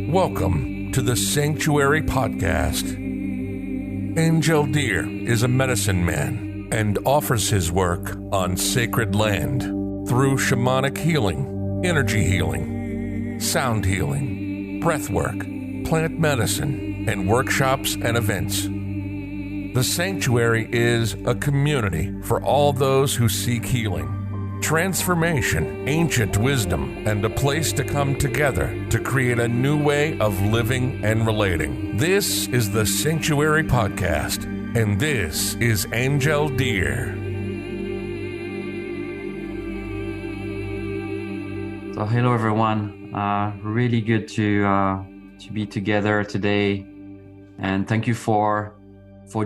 Welcome to the Sanctuary Podcast. Angel Deer is a medicine man and offers his work on sacred land through shamanic healing, energy healing, sound healing, breath work, plant medicine, and workshops and events. The Sanctuary is a community for all those who seek healing, transformation, ancient wisdom, and a place to come together to create a new way of living and relating. This is the Sanctuary Podcast, and this is Angel Deer. So hello everyone, really good to be together today, and thank you for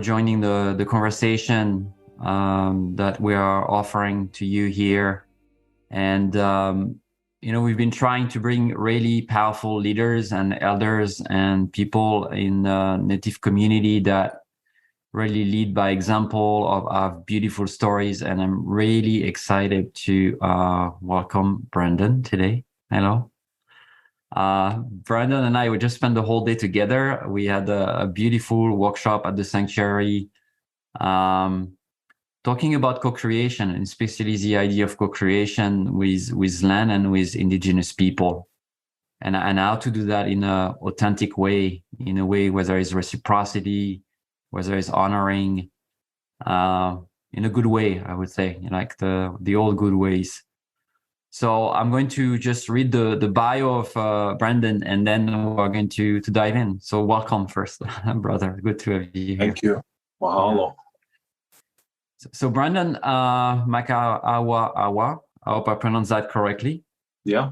joining the conversation that we are offering to you here. And we've been trying to bring really powerful leaders and elders and people in the Native community that really lead by example of beautiful stories. And I'm really excited to welcome Brandon today. Hello. Brandon and I, we just spent the whole day together. We had a beautiful workshop at the Sanctuary, talking about co-creation, and especially the idea of co-creation with land and with Indigenous people, and how to do that in an authentic way, in a way where there is reciprocity, where there is honoring, in a good way, I would say, like the old good ways. So I'm going to just read the bio of Brandon, and then we're going to dive in. So welcome first, brother. Good to have you here. Thank you. Mahalo. So Brandon Maka'awa'awa, I hope I pronounced that correctly. Yeah.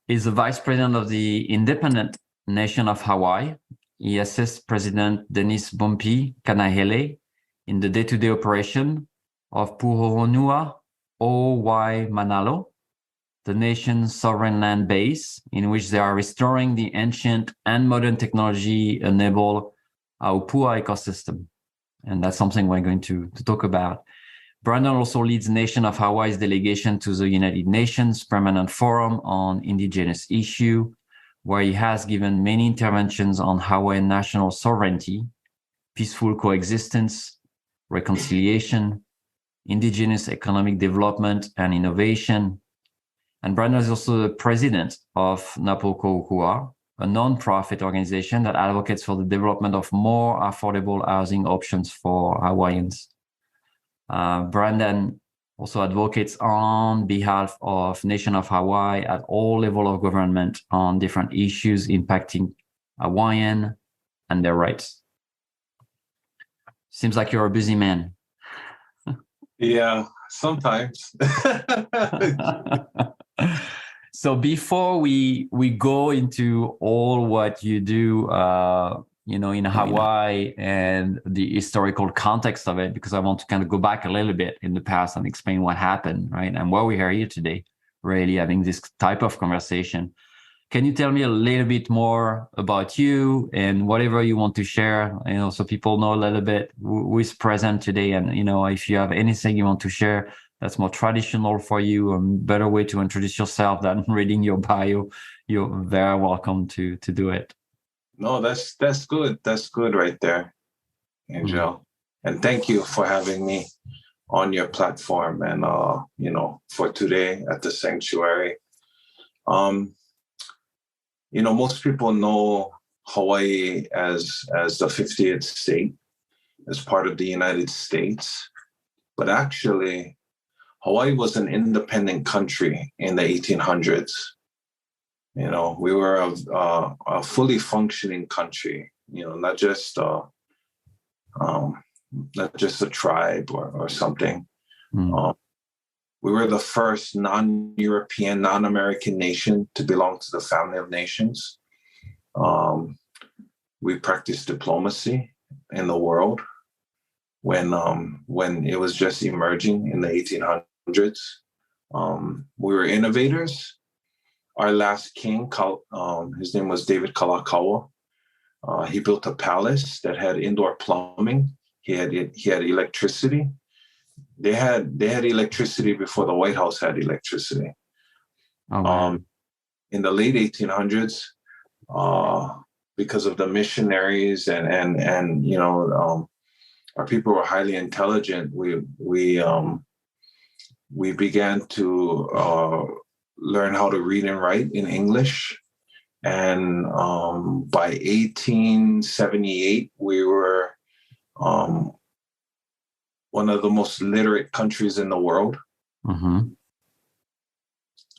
Is the vice president of the independent nation of Hawaii. He assists President Denis Bumpy Kanahele in the day-to-day operation of Pu'uhonua O Waimanalo, the nation's sovereign land base, in which they are restoring the ancient and modern technology enable Aupua ecosystem. And that's something we're going to talk about. Brandon also leads the nation of Hawaii's delegation to the United Nations Permanent Forum on Indigenous issue, where he has given many interventions on Hawaiian national sovereignty, peaceful coexistence, reconciliation, Indigenous economic development and innovation. And Brandon is also the president of Pu'uhonua, a non-profit organization that advocates for the development of more affordable housing options for Hawaiians. Brandon also advocates on behalf of Nation of Hawaii at all levels of government on different issues impacting Hawaiian and their rights. Seems like you're a busy man. Yeah, sometimes. So before we go into all what you do, in Hawaii and the historical context of it, because I want to kind of go back a little bit in the past and explain what happened, right? And why we are here today, really having this type of conversation. Can you tell me a little bit more about you and whatever you want to share, so people know a little bit who is present today, and, if you have anything you want to share that's more traditional for you, a better way to introduce yourself than reading your bio, you're very welcome to do it. No, that's good. That's good right there, Angel. Mm-hmm. And thank you for having me on your platform and, for today at the Sanctuary. Most people know Hawaii as the 50th state, as part of the United States, but actually, Hawaii was an independent country in the 1800s. We were a fully functioning country, not just a tribe or something. Mm. We were the first non-European, non-American nation to belong to the family of nations. We practiced diplomacy in the world when it was just emerging in the 1800s. We were innovators. Our last king, his name was David Kalakaua. He built a palace that had indoor plumbing. He had electricity. They had electricity before the White House had electricity. Oh, wow. In the late 1800s, because of the missionaries and our people were highly intelligent. We began to learn how to read and write in English. And by 1878, we were one of the most literate countries in the world. Mm-hmm.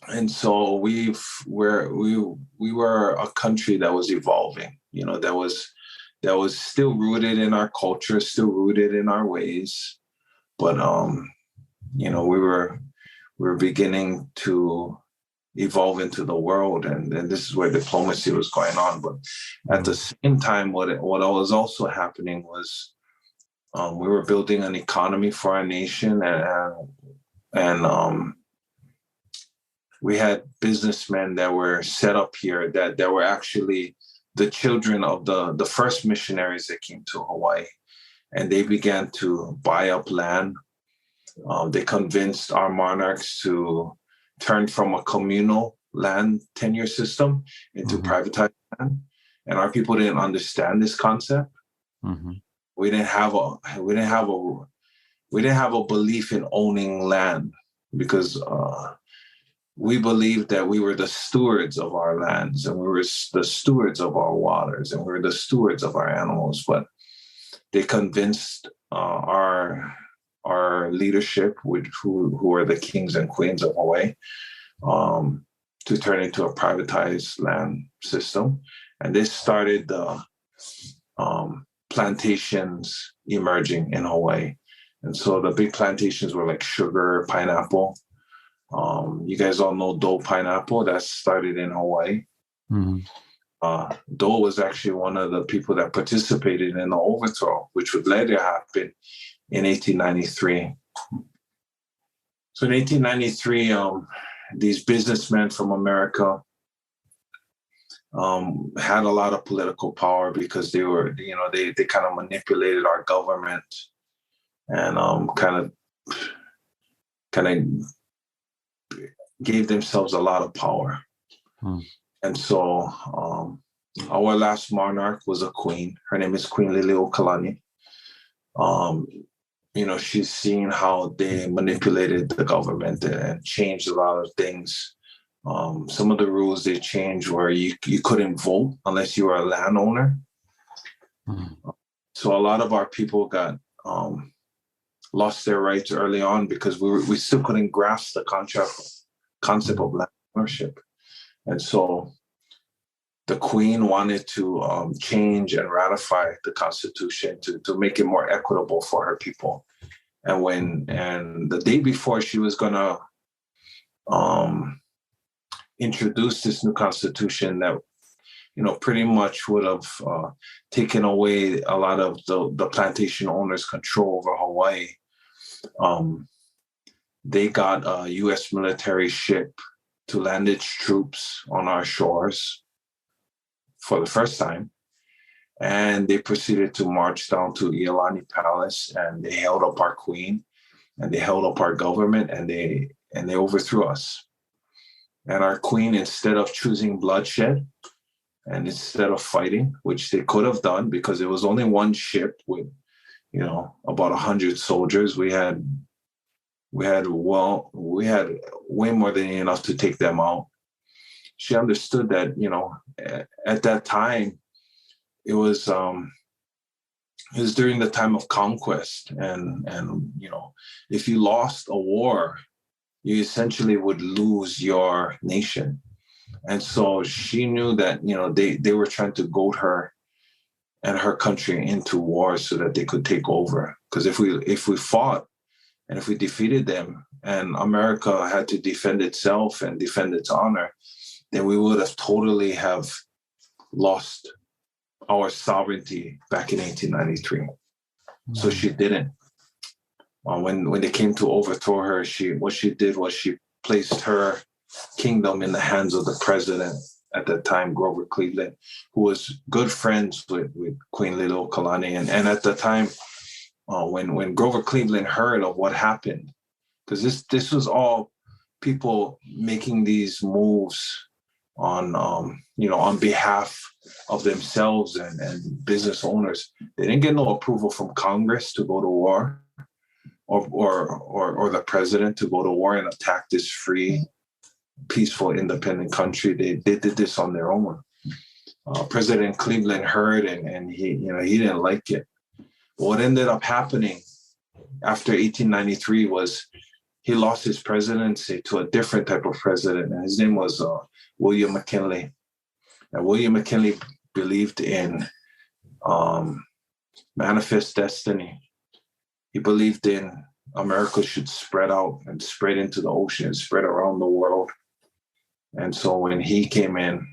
And so we were a country that was evolving, that was still rooted in our culture, still rooted in our ways. But we were beginning to evolve into the world, and this is where diplomacy was going on. But at the same time, what was also happening was we were building an economy for our nation, and we had businessmen that were set up here that were actually the children of the first missionaries that came to Hawaii, and they began to buy up land. They convinced our monarchs to turn from a communal land tenure system into privatized land, and our people didn't understand this concept. Mm-hmm. We didn't have a belief in owning land, because we believed that we were the stewards of our lands, and we were the stewards of our waters, and we were the stewards of our animals. But they convinced our leadership, who are the kings and queens of Hawaii, to turn into a privatized land system. And this started the plantations emerging in Hawaii. And so the big plantations were like sugar, pineapple. You guys all know Dole pineapple. That started in Hawaii. Mm-hmm. Dole was actually one of the people that participated in the overthrow, which would later happen in 1893. So in 1893, these businessmen from America had a lot of political power, because they were, they kind of manipulated our government, and kind of gave themselves a lot of power. And so our last monarch was a queen. Her name is Queen Liliuokalani. She's seen how they manipulated the government and changed a lot of things. Some of the rules they changed were you couldn't vote unless you were a landowner. So a lot of our people got lost their rights early on, because we still couldn't grasp the concept of land ownership. And so the Queen wanted to change and ratify the Constitution to make it more equitable for her people. And the day before she was going to introduce this new Constitution that, pretty much would have taken away a lot of the plantation owners' control over Hawaii, they got a U.S. military ship to land its troops on our shores for the first time. And they proceeded to march down to Iolani Palace, and they held up our queen, and they held up our government, and they overthrew us. And our queen, instead of choosing bloodshed and instead of fighting, which they could have done, because it was only one ship with, about 100 soldiers, we had way more than enough to take them out. She understood that, at that time, it was during the time of conquest, and if you lost a war, you essentially would lose your nation. And so she knew that they were trying to goad her and her country into war so that they could take over. Because if we fought and if we defeated them, and America had to defend itself and defend its honor, then we would have totally have lost our sovereignty back in 1893. Mm-hmm. So she didn't. When they came to overthrow her, what she did was she placed her kingdom in the hands of the president at that time, Grover Cleveland, who was good friends with Queen Liliuokalani. And at the time, when Grover Cleveland heard of what happened, because this was all people making these moves on behalf of themselves and business owners. They didn't get no approval from Congress to go to war, or the president to go to war and attack this free, peaceful, independent country. They did this on their own. President Cleveland heard, and he didn't like it. What ended up happening after 1893 was he lost his presidency to a different type of president, and his name was William McKinley. And William McKinley believed in manifest destiny. He believed in America should spread out and spread into the ocean, spread around the world. And so when he came in,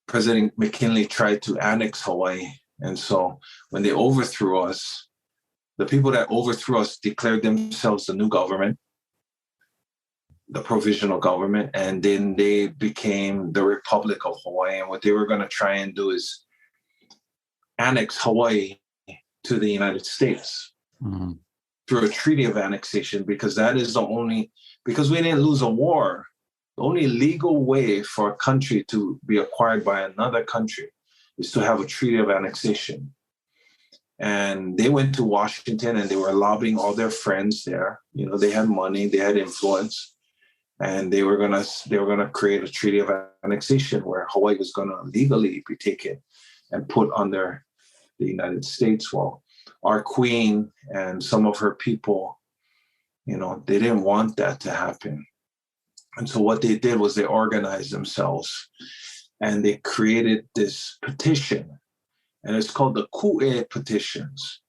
President McKinley tried to annex Hawaii. And so when they overthrew us, the people that overthrew us declared themselves the new government, the provisional government, and then they became the Republic of Hawaii. And what they were going to try and do is annex Hawaii to the United States through a treaty of annexation, because that is because we didn't lose a war. The only legal way for a country to be acquired by another country is to have a treaty of annexation. And they went to Washington and they were lobbying all their friends there. They had money, they had influence, and they were gonna create a treaty of annexation where Hawaii was gonna legally be taken and put under the United States. Well, our queen and some of her people, they didn't want that to happen. And so what they did was they organized themselves and they created this petition, and it's called the Ku'e petitions.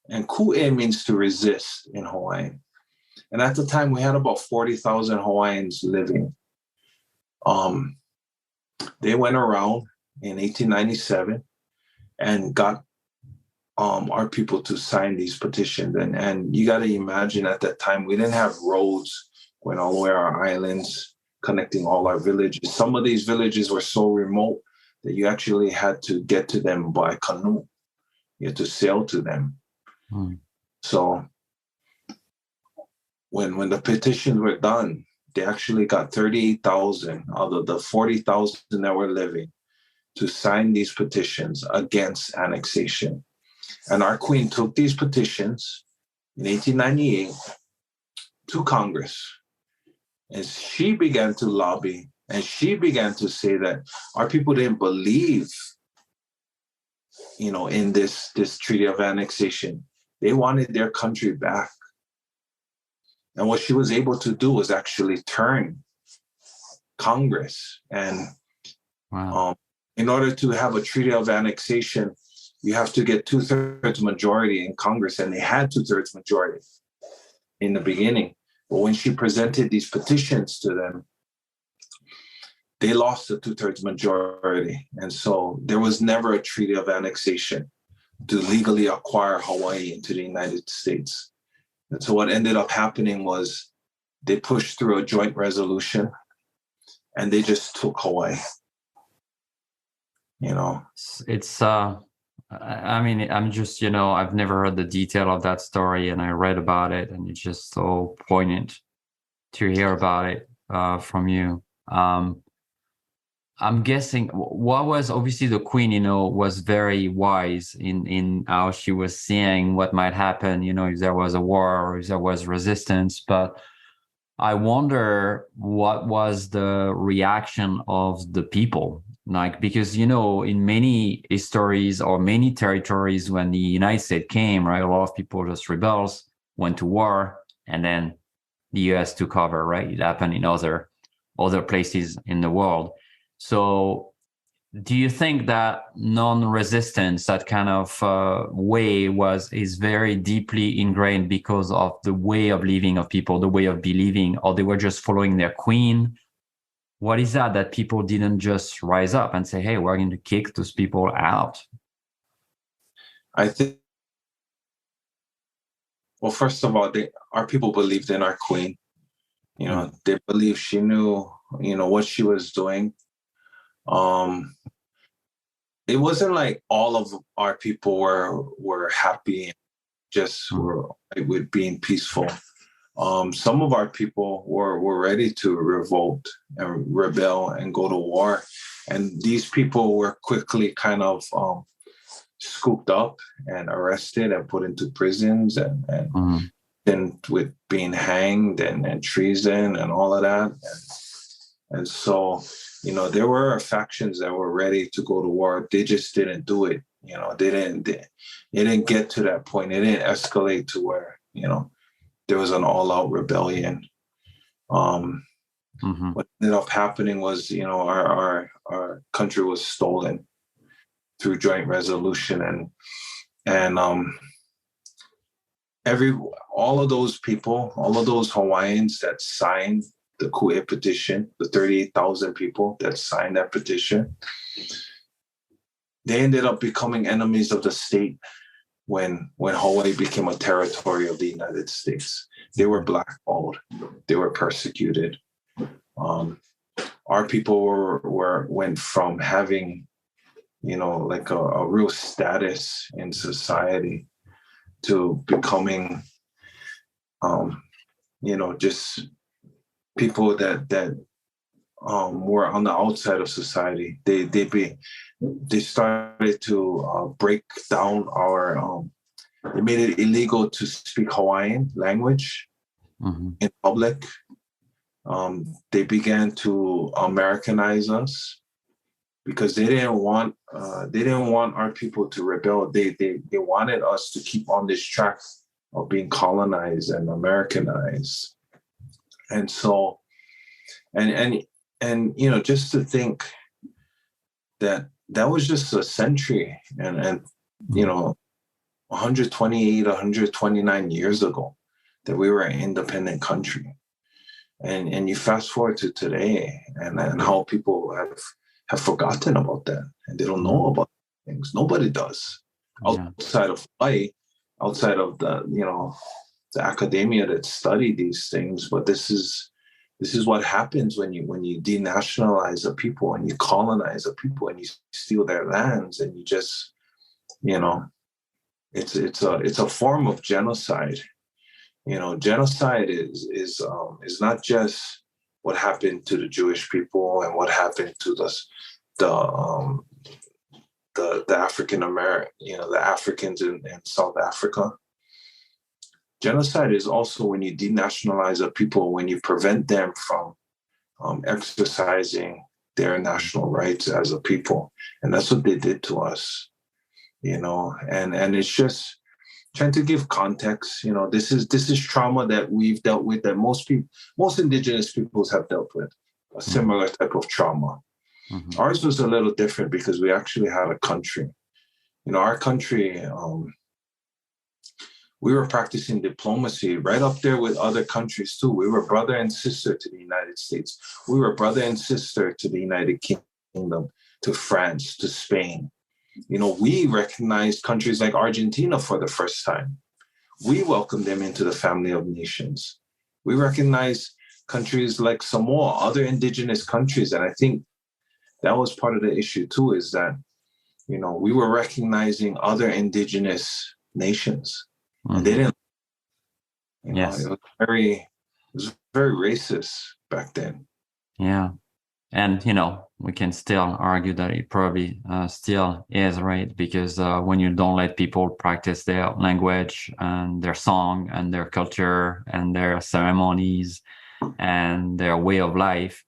And Ku'e means to resist in Hawaiian. And at the time we had about 40,000 Hawaiians living. They went around in 1897 and got our people to sign these petitions. And you got to imagine at that time, we didn't have roads going all the way our islands, connecting all our villages. Some of these villages were so remote that you actually had to get to them by canoe. You had to sail to them. So when the petitions were done, they actually got 38,000 out of the 40,000 that were living to sign these petitions against annexation. And our queen took these petitions in 1898 to Congress. And she began to lobby, and she began to say that our people didn't believe, in this treaty of annexation. They wanted their country back. And what she was able to do was actually turn Congress. And in order to have a treaty of annexation, you have to get 2/3 majority in Congress, and they had 2/3 majority in the beginning. But when she presented these petitions to them, they lost the 2/3 majority. And so there was never a treaty of annexation to legally acquire Hawaii into the United States. And so what ended up happening was they pushed through a joint resolution and they just took Hawaii. It's I'm just, I've never heard the detail of that story, and I read about it, and it's just so poignant to hear about it from you. I'm guessing what was obviously the queen, was very wise in how she was seeing what might happen, if there was a war or if there was resistance. But I wonder what was the reaction of the people. Because, in many histories or many territories, when the United States came, right, a lot of people just rebelled, went to war, and then the US took over, right? It happened in other places in the world. So do you think that non-resistance, that kind of way is very deeply ingrained because of the way of living of people, the way of believing, or they were just following their queen? What is that people didn't just rise up and say, hey, we're going to kick those people out? I think, well, first of all, our people believed in our queen. They believed she knew, what she was doing. It wasn't like all of our people were happy and just were with being peaceful. some of our people were ready to revolt and rebel and go to war. And these people were quickly kind of scooped up and arrested and put into prisons and then with being hanged and treason and all of that. And so, there were factions that were ready to go to war. They just didn't do it. They didn't get to that point. It didn't escalate to where, there was an all-out rebellion. What ended up happening was, our country was stolen through joint resolution, and all of those people, all of those Hawaiians that signed the Ku'e petition, the 38,000 people that signed that petition, they ended up becoming enemies of the state when Hawaii became a territory of the United States. They were blackballed. They were persecuted. Our people went from having, like a real status in society to becoming, just people that were on the outside of society. They started to break down our. They made it illegal to speak Hawaiian language in public. They began to Americanize us because they didn't want our people to rebel. They wanted us to keep on this track of being colonized and Americanized. And so, and just to think that was just a century and 128, 129 years ago that we were an independent country. And you fast forward to today and how people have forgotten about that and they don't know about things. Nobody does. Outside of Hawaii, outside of the academia that study these things. But this is what happens when you denationalize a people and you colonize a people and you steal their lands and you just, it's a form of genocide. Genocide is not just what happened to the Jewish people and what happened to the African American, the Africans in South Africa. Genocide is also when you denationalize a people, when you prevent them from exercising their national rights as a people, and that's what they did to us. And it's just trying to give context. This is trauma that we've dealt with, that most Indigenous peoples have dealt with, a similar type of trauma. Ours was a little different because we actually had a country. Our country, we were practicing diplomacy right up there with other countries too. We were brother and sister to the United States. We were brother and sister to the United Kingdom, to France, to Spain. We recognized countries like Argentina for the first time. We welcomed them into the family of nations. We recognized countries like Samoa, other indigenous countries. And I think that was part of the issue too, is that, we were recognizing other indigenous nations. And they didn't, Yes. It was very racist back then. Yeah. And, we can still argue that it probably still is, right? Because when you don't let people practice their language and their song and their culture and their ceremonies and their way of life,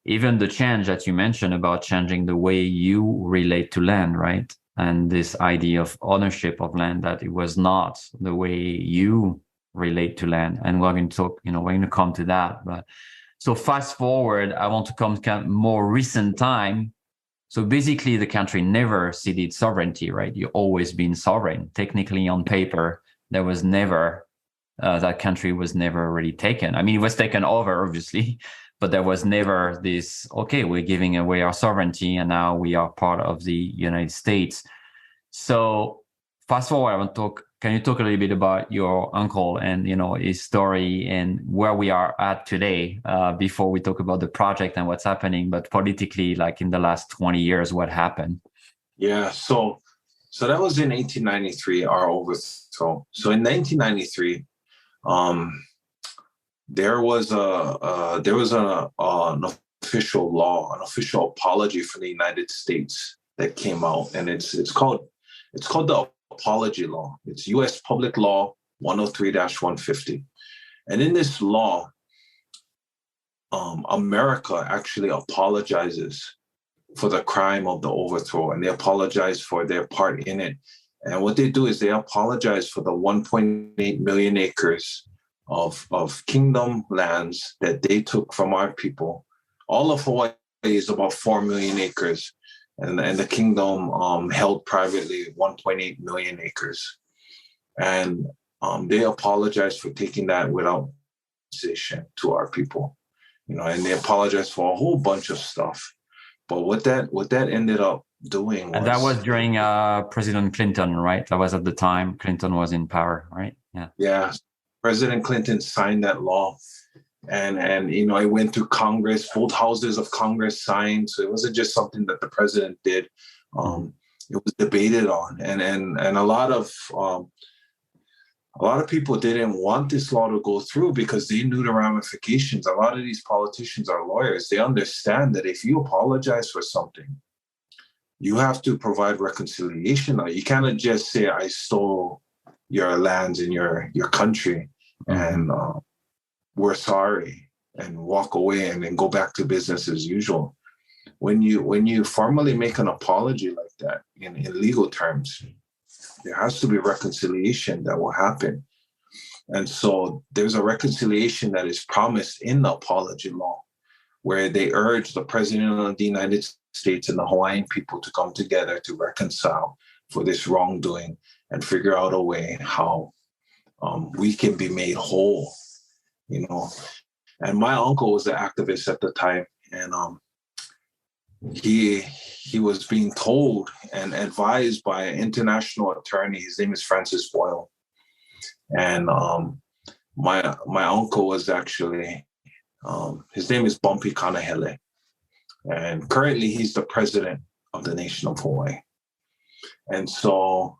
even the change that you mentioned about changing the way you relate to land, right? And this idea of ownership of land, that it was not the way you relate to land. And we're going to talk, we're going to come to that. But so fast forward, I want to come more recent time. So basically the country never ceded sovereignty, right? You've always been sovereign. Technically on paper, there was never, that country was never really taken. I mean, it was taken over, obviously, but there was never this, okay, we're giving away our sovereignty and now we are part of the United States. So fast forward, can you talk a little bit about your uncle and, his story and where we are at today, before we talk about the project and what's happening, but politically, like in the last 20 years, what happened? Yeah. So that was in 1893, our overthrow. So in 1993, there was an official law, an official apology from the United States that came out, and it's called the Apology Law. It's U.S. Public Law 103-150, and in this law, America actually apologizes for the crime of the overthrow, and they apologize for their part in it. And what they do is they apologize for the 1.8 million acres of kingdom lands that they took from our people. All of Hawaii is about 4 million acres, and the kingdom held privately 1.8 million acres. And they apologize for taking that without compensation to our people, and they apologize for a whole bunch of stuff. But what that ended up doing was... And that was during President Clinton, right? That was at the time Clinton was in power, right? Yeah. Yeah. President Clinton signed that law, and it went through Congress. Both houses of Congress signed, so it wasn't just something that the president did. It was debated on, and a lot of people didn't want this law to go through because they knew the ramifications. A lot of these politicians are lawyers. They understand that if you apologize for something, you have to provide reconciliation. You cannot just say, I stole your lands in your country, and we're sorry, and walk away and then go back to business as usual. When you formally make an apology like that in legal terms, there has to be reconciliation that will happen. And so there's a reconciliation that is promised in the apology law, where they urge the President of the United States and the Hawaiian people to come together to reconcile for this wrongdoing and figure out a way how we can be made whole, And my uncle was the activist at the time, and he was being told and advised by an international attorney. His name is Francis Boyle, and my uncle was actually his name is Bumpy Kanahele, and currently he's the president of the nation of Hawaii. And so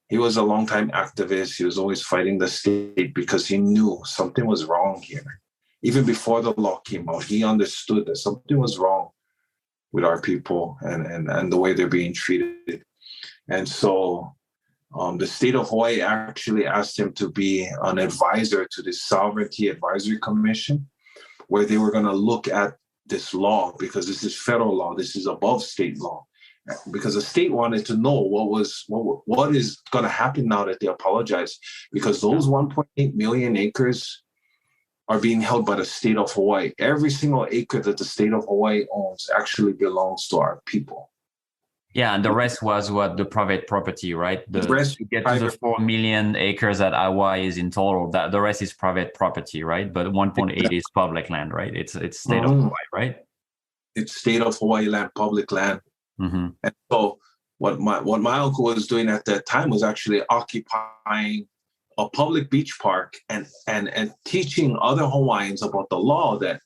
he was a longtime activist. He was always fighting the state because he knew something was wrong here. Even before the law came out, he understood that something was wrong with our people and the way they're being treated. And so the state of Hawaii actually asked him to be an advisor to the Sovereignty Advisory Commission, where they were going to look at this law, because this is federal law. This is above state law. Because the state wanted to know what is going to happen now that they apologize, because those 1.8 million acres are being held by the state of Hawaii. Every single acre that the state of Hawaii owns actually belongs to our people. Yeah, and the rest was the private property, right? The rest, to get to the 4 million acres that Hawaii is in total, that the rest is private property, right? But 1.8 is public land, right? It's state of Hawaii, right? It's state of Hawaii land, public land. Mm-hmm. And so what my uncle was doing at that time was actually occupying a public beach park and teaching other Hawaiians about the law that,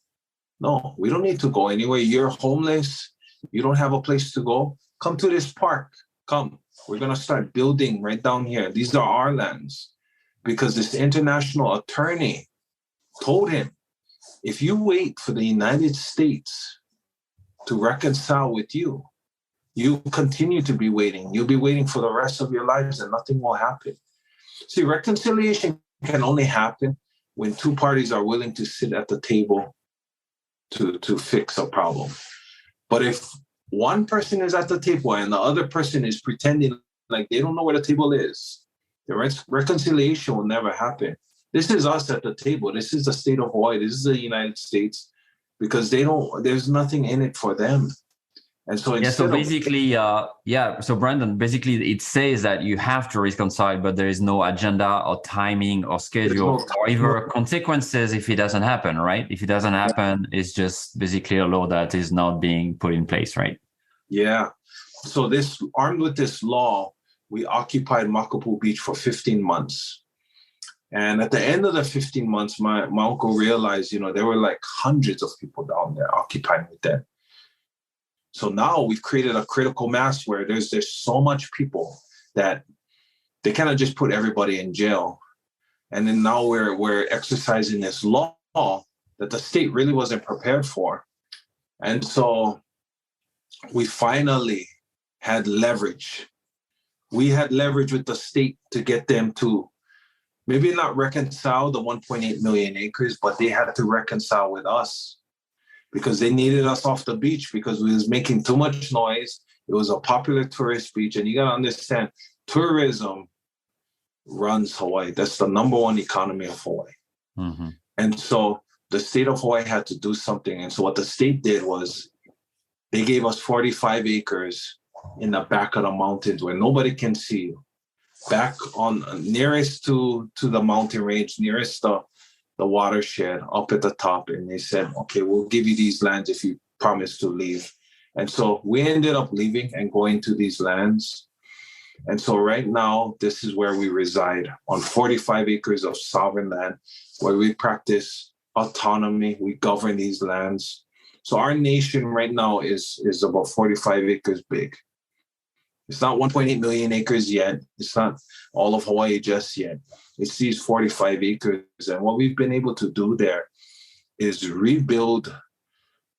no, we don't need to go anywhere. You're homeless. You don't have a place to go. Come to this park. Come. We're going to start building right down here. These are our lands. Because this international attorney told him, if you wait for the United States to reconcile with you, you continue to be waiting. You'll be waiting for the rest of your lives and nothing will happen. See, reconciliation can only happen when two parties are willing to sit at the table to fix a problem. But if one person is at the table and the other person is pretending like they don't know where the table is, the reconciliation will never happen. This is us at the table. This is the state of Hawaii. This is the United States, because there's nothing in it for them. And so so Brandon, basically it says that you have to reconcile, but there is no agenda or timing or schedule or even consequences if it doesn't happen, right? If it doesn't happen, it's just basically a law that is not being put in place, right? Yeah. So armed with this law, we occupied Makapu'u Beach for 15 months. And at the end of the 15 months, my uncle realized, there were like hundreds of people down there occupying with that. So now we've created a critical mass where there's so much people that they cannot just put everybody in jail. And then now we're exercising this law that the state really wasn't prepared for. And so we finally had leverage. We had leverage with the state to get them to maybe not reconcile the 1.8 million acres, but they had to reconcile with us because they needed us off the beach because we was making too much noise. It was a popular tourist beach. And you got to understand, tourism runs Hawaii. That's the number one economy of Hawaii. Mm-hmm. And so the state of Hawaii had to do something. And so what the state did was they gave us 45 acres in the back of the mountains where nobody can see you. Back on nearest to the mountain range, nearest the watershed, up at the top. And they said, okay, we'll give you these lands if you promise to leave. And so we ended up leaving and going to these lands. And so right now, this is where we reside, on 45 acres of sovereign land, where we practice autonomy. We govern these lands. So our nation right now is about 45 acres big. It's not 1.8 million acres yet. It's not all of Hawaii just yet. It's these 45 acres. And what we've been able to do there is rebuild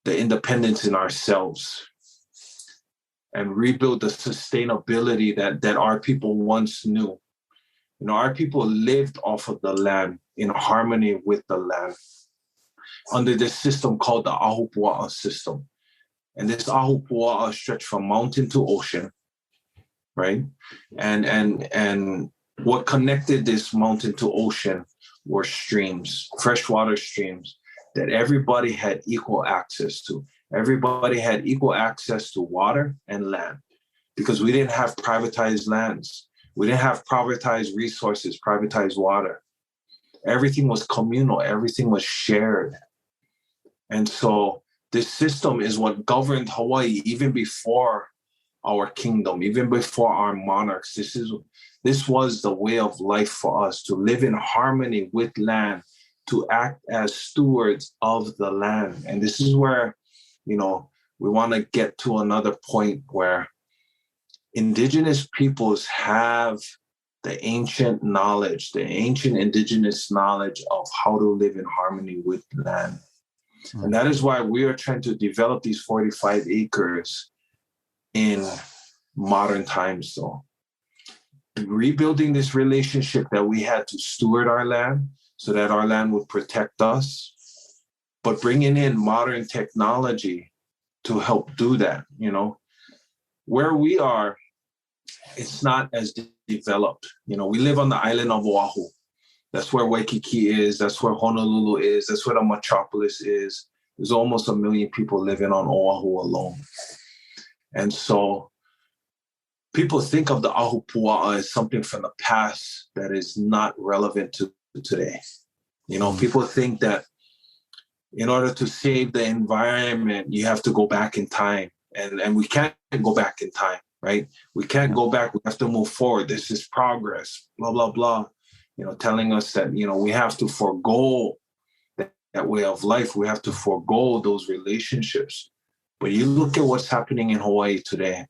the independence in ourselves and rebuild the sustainability that our people once knew. You know, our people lived off of the land, in harmony with the land, under this system called the Ahupua'a system. And this Ahupua'a stretched from mountain to ocean, right? And what connected this mountain to ocean were streams, freshwater streams, that everybody had equal access to. Everybody had equal access to water and land because we didn't have privatized lands. We didn't have privatized resources, privatized water. Everything was communal. Everything was shared. And so this system is what governed Hawaii even before our kingdom, even before our monarchs. This was the way of life for us, to live in harmony with land, to act as stewards of the land. And this is where, you know, we want to get to another point where indigenous peoples have the ancient knowledge, the ancient indigenous knowledge of how to live in harmony with land. Mm-hmm. And that is why we are trying to develop these 45 acres in modern times. So rebuilding this relationship that we had to steward our land so that our land would protect us, but bringing in modern technology to help do that. You know, where we are, it's not as developed. You know, we live on the island of Oahu. That's where Waikiki is. That's where Honolulu is. That's where the metropolis is. There's almost 1 million people living on Oahu alone. And so people think of the Ahupua'a as something from the past that is not relevant to today. You know, people think that in order to save the environment, you have to go back in time. And we can't go back in time, right? We can't go back. We have to move forward. This is progress, blah, blah, blah. You know, telling us that, you know, we have to forego that way of life. We have to forego those relationships. But you look at what's happening in Hawaii today.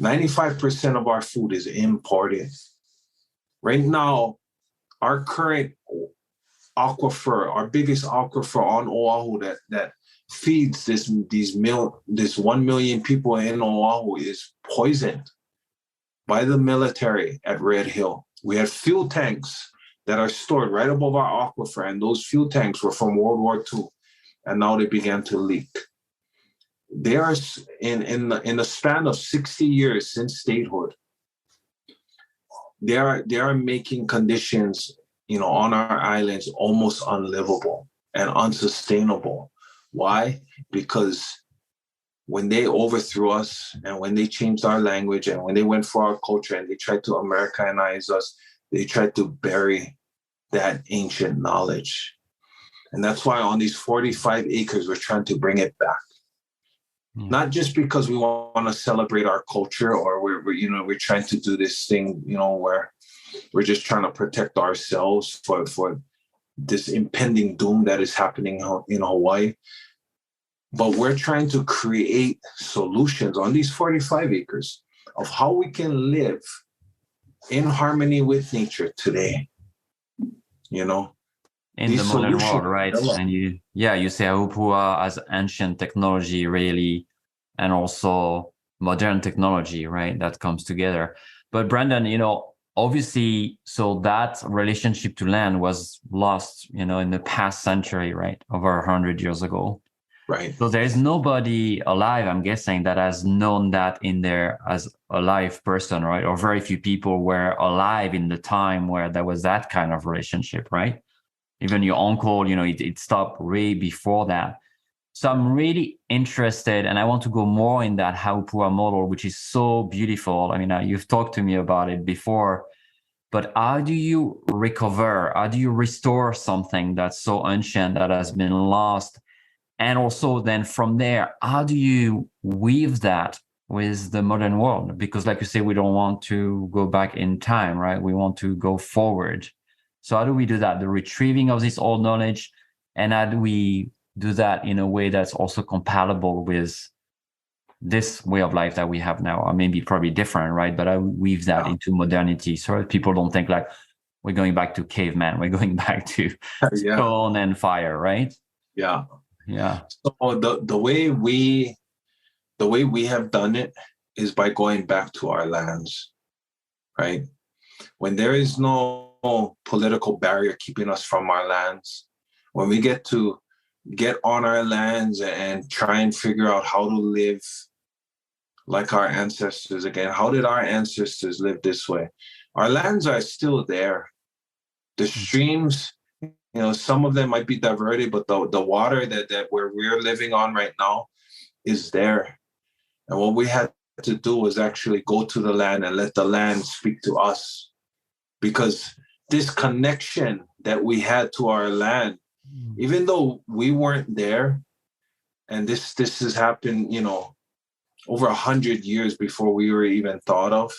95% of our food is imported. Right now, our current aquifer, our biggest aquifer on Oahu that feeds this 1 million people in Oahu is poisoned by the military at Red Hill. We have fuel tanks that are stored right above our aquifer, and those fuel tanks were from World War II, and now they began to leak. They are in the span of 60 years since statehood. They are making conditions, you know, on our islands almost unlivable and unsustainable. Why? Because when they overthrew us and when they changed our language and when they went for our culture and they tried to Americanize us, they tried to bury that ancient knowledge. And that's why on these 45 acres, we're trying to bring it back. Not just because we want to celebrate our culture or we're trying to do this thing, you know, where we're just trying to protect ourselves for this impending doom that is happening in Hawaii. But we're trying to create solutions on these 45 acres of how we can live in harmony with nature today. You know, in the modern world, right? And you say Aupua as ancient technology, really, and also modern technology, right? That comes together. But Brandon, obviously, so that relationship to land was lost, in the past century, right? Over 100 years ago. Right. So there's nobody alive, I'm guessing, that has known that in there as a live person, right? Or very few people were alive in the time where there was that kind of relationship, right? Even your uncle, it stopped way before that. So I'm really interested, and I want to go more in that Haupua model, which is so beautiful. I mean, you've talked to me about it before, but how do you recover? How do you restore something that's so ancient that has been lost? And also then from there, how do you weave that with the modern world? Because like you say, we don't want to go back in time, right? We want to go forward. So how do we do that? The retrieving of this old knowledge, and how do we do that in a way that's also compatible with this way of life that we have now? Or maybe probably different, right? But I weave that into modernity so that people don't think like we're going back to caveman, we're going back to stone and fire, right? Yeah. Yeah. So the way we have done it is by going back to our lands, right? When there is no political barrier keeping us from our lands, when we get to get on our lands and try and figure out how to live like our ancestors again. How did our ancestors live this way? Our lands are still there. The streams, some of them might be diverted, but the water that where we're living on right now is there. And what we had to do was actually go to the land and let the land speak to us. Because this connection that we had to our land, even though we weren't there, and this has happened, over 100 years before we were even thought of,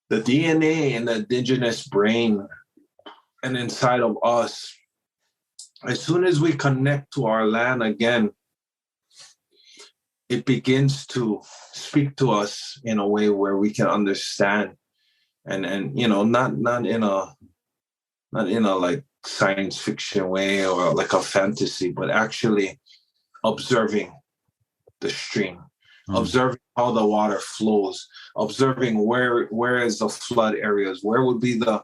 the DNA in the indigenous brain and inside of us, as soon as we connect to our land again, it begins to speak to us in a way where we can understand, and not in a like science fiction way or like a fantasy, but actually observing the stream, observing how the water flows, observing where is the flood areas, where would be the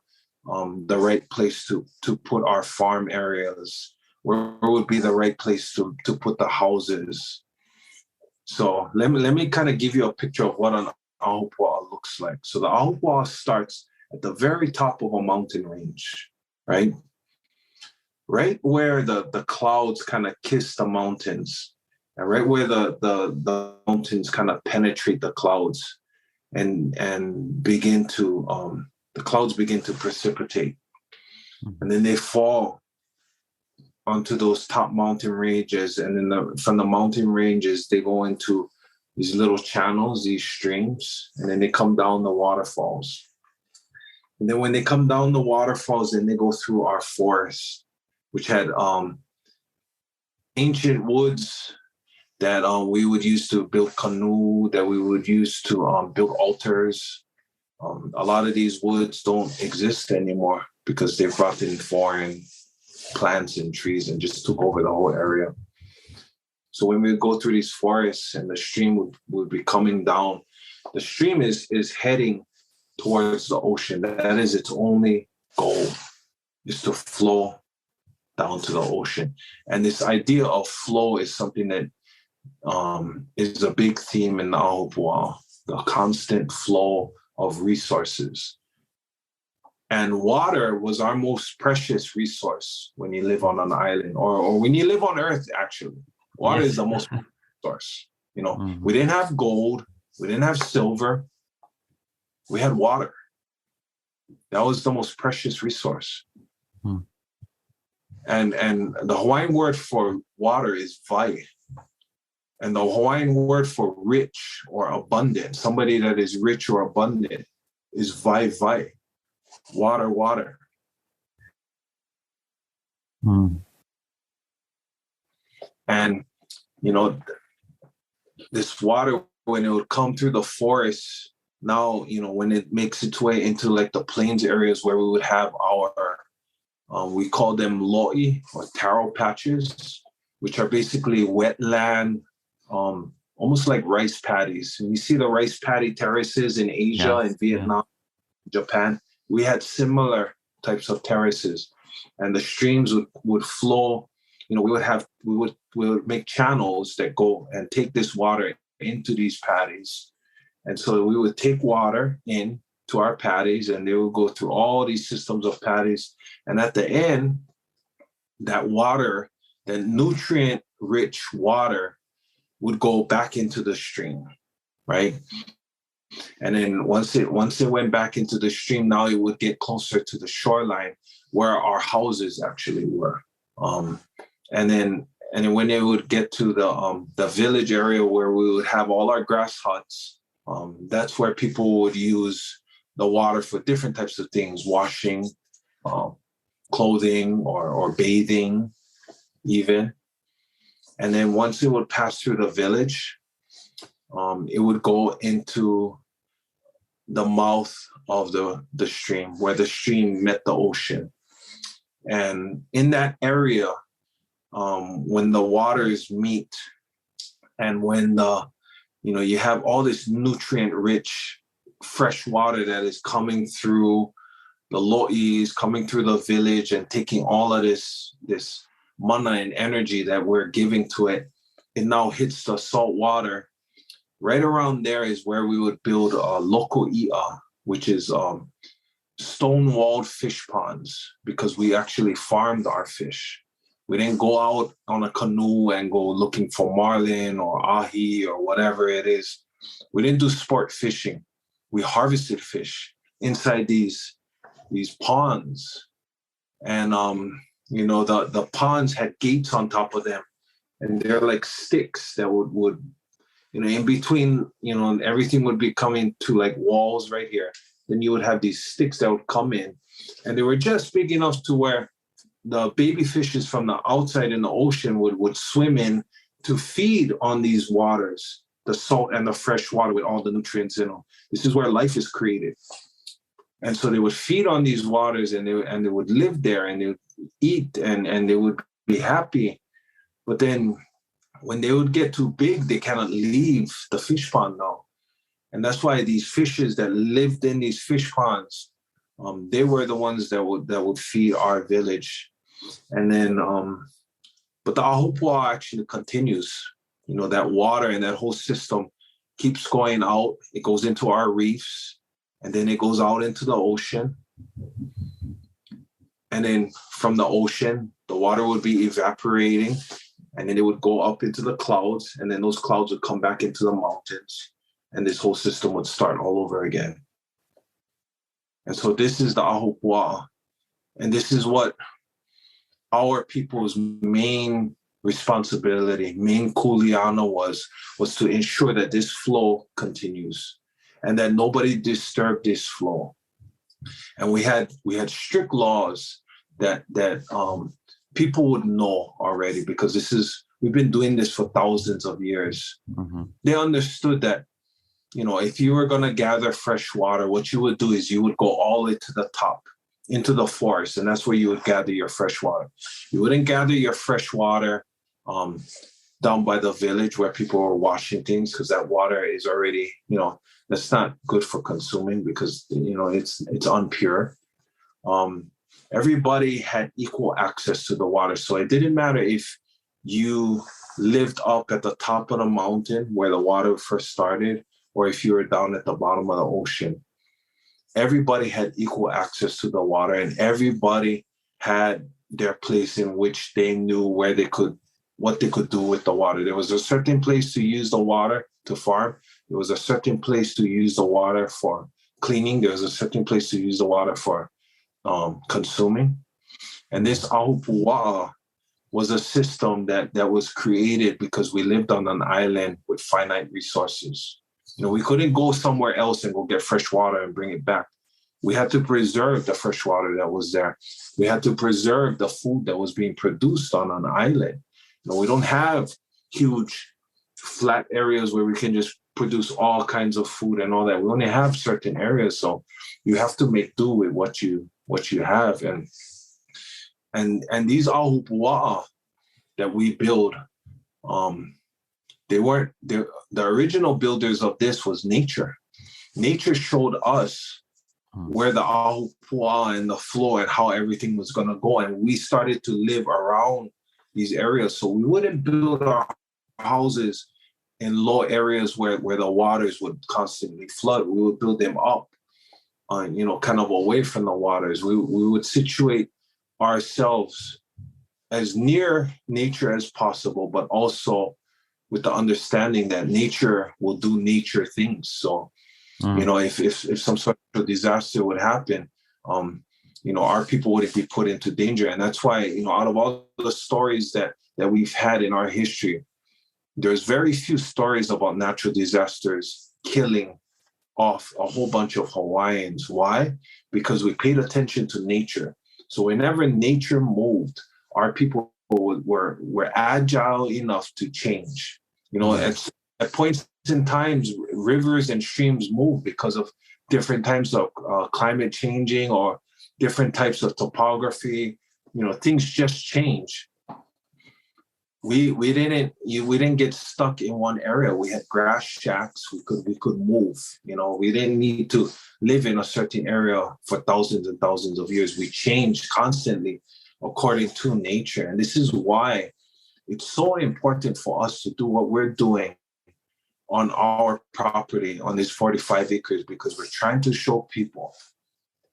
right place to put our farm areas, where would be the right place to put the houses. So let me kind of give you a picture of what an ahupua'a looks like. So the ahupua'a starts at the very top of a mountain range, right? Right where the clouds kind of kiss the mountains, and right where the mountains kind of penetrate the clouds and begin to the clouds begin to precipitate, and then they fall onto those top mountain ranges, and then from the mountain ranges they go into these little channels, these streams, and then they come down the waterfalls. And then when they come down the waterfalls, then they go through our forests, which had ancient woods that we would use to build canoe, that we would use to build altars. A lot of these woods don't exist anymore because they brought in foreign plants and trees and just took over the whole area. So when we go through these forests and the stream would be coming down, the stream is heading towards the ocean. That is its only goal, is to flow down to the ocean. And this idea of flow is something that is a big theme in the ahupua'a, the constant flow of resources. And water was our most precious resource when you live on an island, or when you live on Earth, actually. Water is the most resource. We didn't have gold, we didn't have silver, we had water. That was the most precious resource. And the Hawaiian word for water is vai. And the Hawaiian word for rich or abundant, somebody that is rich or abundant, is vai vai. Water, water. And, this water, when it would come through the forest, now, when it makes its way into like the plains areas where we would have our We call them lo'i or taro patches, which are basically wetland, almost like rice paddies. And you see the rice paddy terraces in Asia, in Vietnam, Japan. We had similar types of terraces, and the streams would flow. We would make channels that go and take this water into these paddies. And so we would take water in to our paddies, and they would go through all these systems of paddies. And at the end, that water, that nutrient-rich water, would go back into the stream, right? And then once it went back into the stream, now it would get closer to the shoreline where our houses actually were. And then when it would get to the village area where we would have all our grass huts, that's where people would use the water for different types of things, washing, clothing, or bathing even. And then once it would pass through the village, it would go into the mouth of the stream, where the stream met the ocean. And in that area, when the waters meet, and when you have all this nutrient-rich fresh water that is coming through the lo'is, coming through the village, and taking all of this mana and energy that we're giving to it, it now hits the salt water. Right around there is where we would build a local i'a, which is stone-walled fish ponds, because we actually farmed our fish. We didn't go out on a canoe and go looking for marlin or ahi or whatever it is. We didn't do sport fishing. We harvested fish inside these ponds. And the ponds had gates on top of them, and they're like sticks that would in between, everything would be coming to like walls right here. Then you would have these sticks that would come in, and they were just big enough to where the baby fishes from the outside in the ocean would swim in to feed on these waters, the salt and the fresh water with all the nutrients in them. This is where life is created. And so they would feed on these waters, and they would live there, and they would eat, and they would be happy. But then when they would get too big, they cannot leave the fish pond now. And that's why these fishes that lived in these fish ponds, they were the ones that would feed our village. And then, but the Ahupua'a actually continues. That water and that whole system keeps going out. It goes into our reefs, and then it goes out into the ocean. And then from the ocean, the water would be evaporating, and then it would go up into the clouds, and then those clouds would come back into the mountains, and this whole system would start all over again. And so this is the Ahupua'a, and this is what our people's main responsibility, main kuleana was to ensure that this flow continues and that nobody disturb this flow. And we had strict laws that people would know already, because we've been doing this for thousands of years. Mm-hmm. They understood that, if you were going to gather fresh water, what you would do is you would go all the way to the top, into the forest, and that's where you would gather your fresh water. You wouldn't gather your fresh water down by the village where people were washing things, because that water is already, that's not good for consuming, because, it's unpure. Everybody had equal access to the water. So it didn't matter if you lived up at the top of the mountain where the water first started, or if you were down at the bottom of the ocean. Everybody had equal access to the water, and everybody had their place in which they knew what they could do with the water. There was a certain place to use the water to farm. There was a certain place to use the water for cleaning. There was a certain place to use the water for consuming. And this Ahupua'a was a system that was created because we lived on an island with finite resources. We couldn't go somewhere else and go get fresh water and bring it back. We had to preserve the fresh water that was there. We had to preserve the food that was being produced on an island. We don't have huge flat areas where we can just produce all kinds of food and all that. We only have certain areas, so you have to make do with what you have. And And these ahupua'a that we build, they weren't the original builders of this was nature. Nature showed us where the ahupua'a and the floor and how everything was going to go, and we started to live around these areas. So we wouldn't build our houses in low areas where the waters would constantly flood. We would build them up, kind of away from the waters. We would situate ourselves as near nature as possible, but also with the understanding that nature will do nature things. So, if some sort of disaster would happen, our people wouldn't be put into danger. And that's why, out of all the stories that we've had in our history, there's very few stories about natural disasters killing off a whole bunch of Hawaiians. Why? Because we paid attention to nature. So whenever nature moved, our people were agile enough to change. At points in times, rivers and streams move because of different types of climate changing or different types of topography. Things just change. We didn't get stuck in one area. We had grass shacks. We could move. We didn't need to live in a certain area for thousands and thousands of years. We changed constantly according to nature. And this is why it's so important for us to do what we're doing on our property, on these 45 acres, because we're trying to show people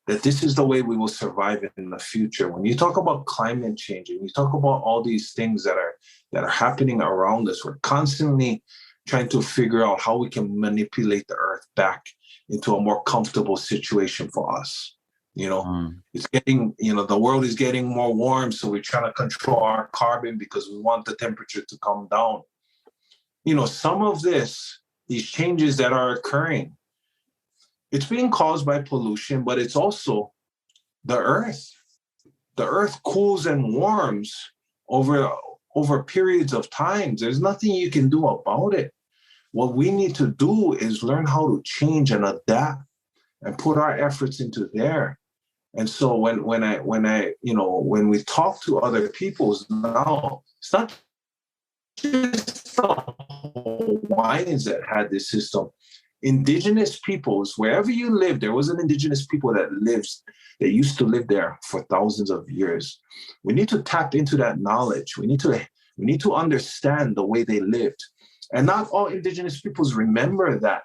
that this is the way we will survive in the future. When you talk about climate change and you talk about all these things that are happening around us, we're constantly trying to figure out how we can manipulate the earth back into a more comfortable situation for us. It's getting, the world is getting more warm, so we're trying to control our carbon because we want the temperature to come down. Some of these changes that are occurring, it's being caused by pollution, but it's also the earth. The earth cools and warms over periods of time. There's nothing you can do about it. What we need to do is learn how to change and adapt and put our efforts into there. And so when we talk to other peoples now, it's not just the Hawaiians that had this system. Indigenous peoples, wherever you live, there was an indigenous people that used to live there for thousands of years. We need to tap into that knowledge. We need to understand the way they lived. And not all indigenous peoples remember that.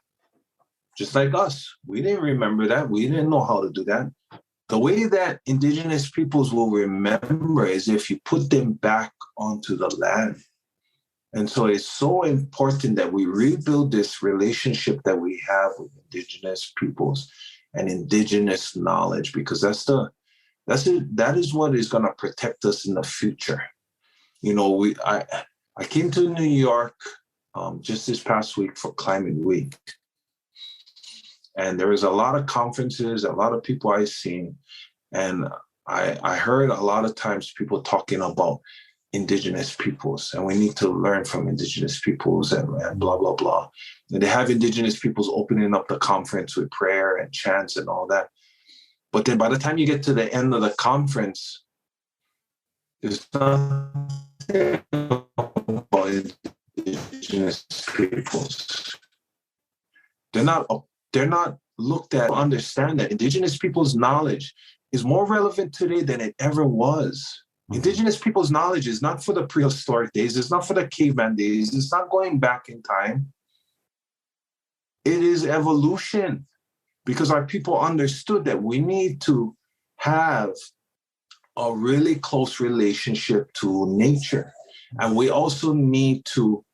Just like us, we didn't remember that. We didn't know how to do that. The way that indigenous peoples will remember is if you put them back onto the land. And so it's so important that we rebuild this relationship that we have with indigenous peoples and indigenous knowledge, because that is what is going to protect us in the future. I came to New York just this past week for Climate Week. And there was a lot of conferences, a lot of people I've seen. And I heard a lot of times people talking about indigenous peoples, and we need to learn from indigenous peoples and blah, blah, blah. And they have indigenous peoples opening up the conference with prayer and chants and all that. But then by the time you get to the end of the conference, there's nothing about indigenous peoples. They're not looked at to understand that indigenous people's knowledge is more relevant today than it ever was. Indigenous people's knowledge is not for the prehistoric days. It's not for the caveman days. It's not going back in time. It is evolution, because our people understood that we need to have a really close relationship to nature. And we also need to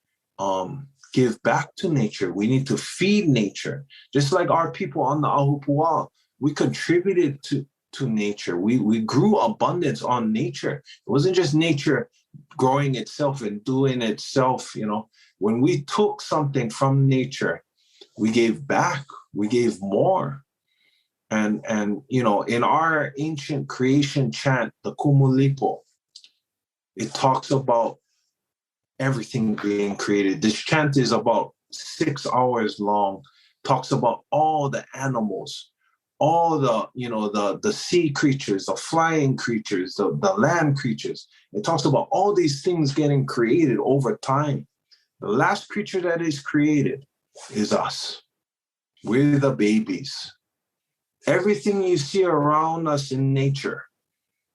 give back to nature. We need to feed nature. Just like our people on the Ahupua'a, we contributed to nature. We grew abundance on nature. It wasn't just nature growing itself and doing itself. When we took something from nature, we gave back, we gave more. And in our ancient creation chant, the Kumulipo, it talks about everything being created. This chant is about 6 hours long, talks about all the animals, all the sea creatures, the flying creatures, the land creatures. It talks about all these things getting created over time. The last creature that is created is us. We're the babies. Everything you see around us in nature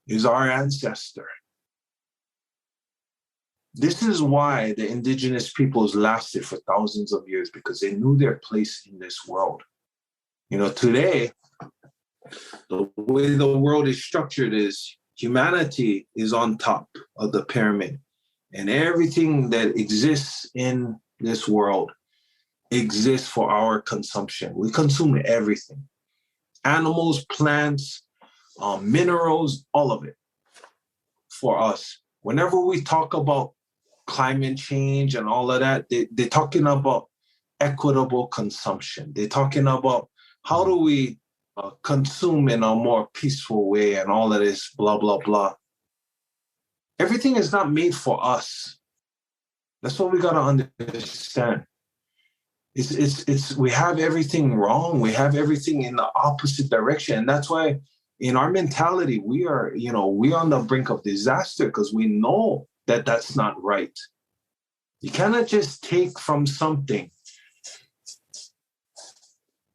is our ancestor. This is why the indigenous peoples lasted for thousands of years, because they knew their place in this world. Today, the way the world is structured is humanity is on top of the pyramid, and everything that exists in this world exists for our consumption. We consume everything. Animals, plants, minerals, all of it for us. Whenever we talk about climate change and all of that, they're talking about equitable consumption. They're talking about how do we consume in a more peaceful way and all of this, blah, blah, blah. Everything is not made for us. That's what we got to understand. It's we have everything wrong. We have everything in the opposite direction. And that's why in our mentality, we're on the brink of disaster, because we know that that's not right. You cannot just take from something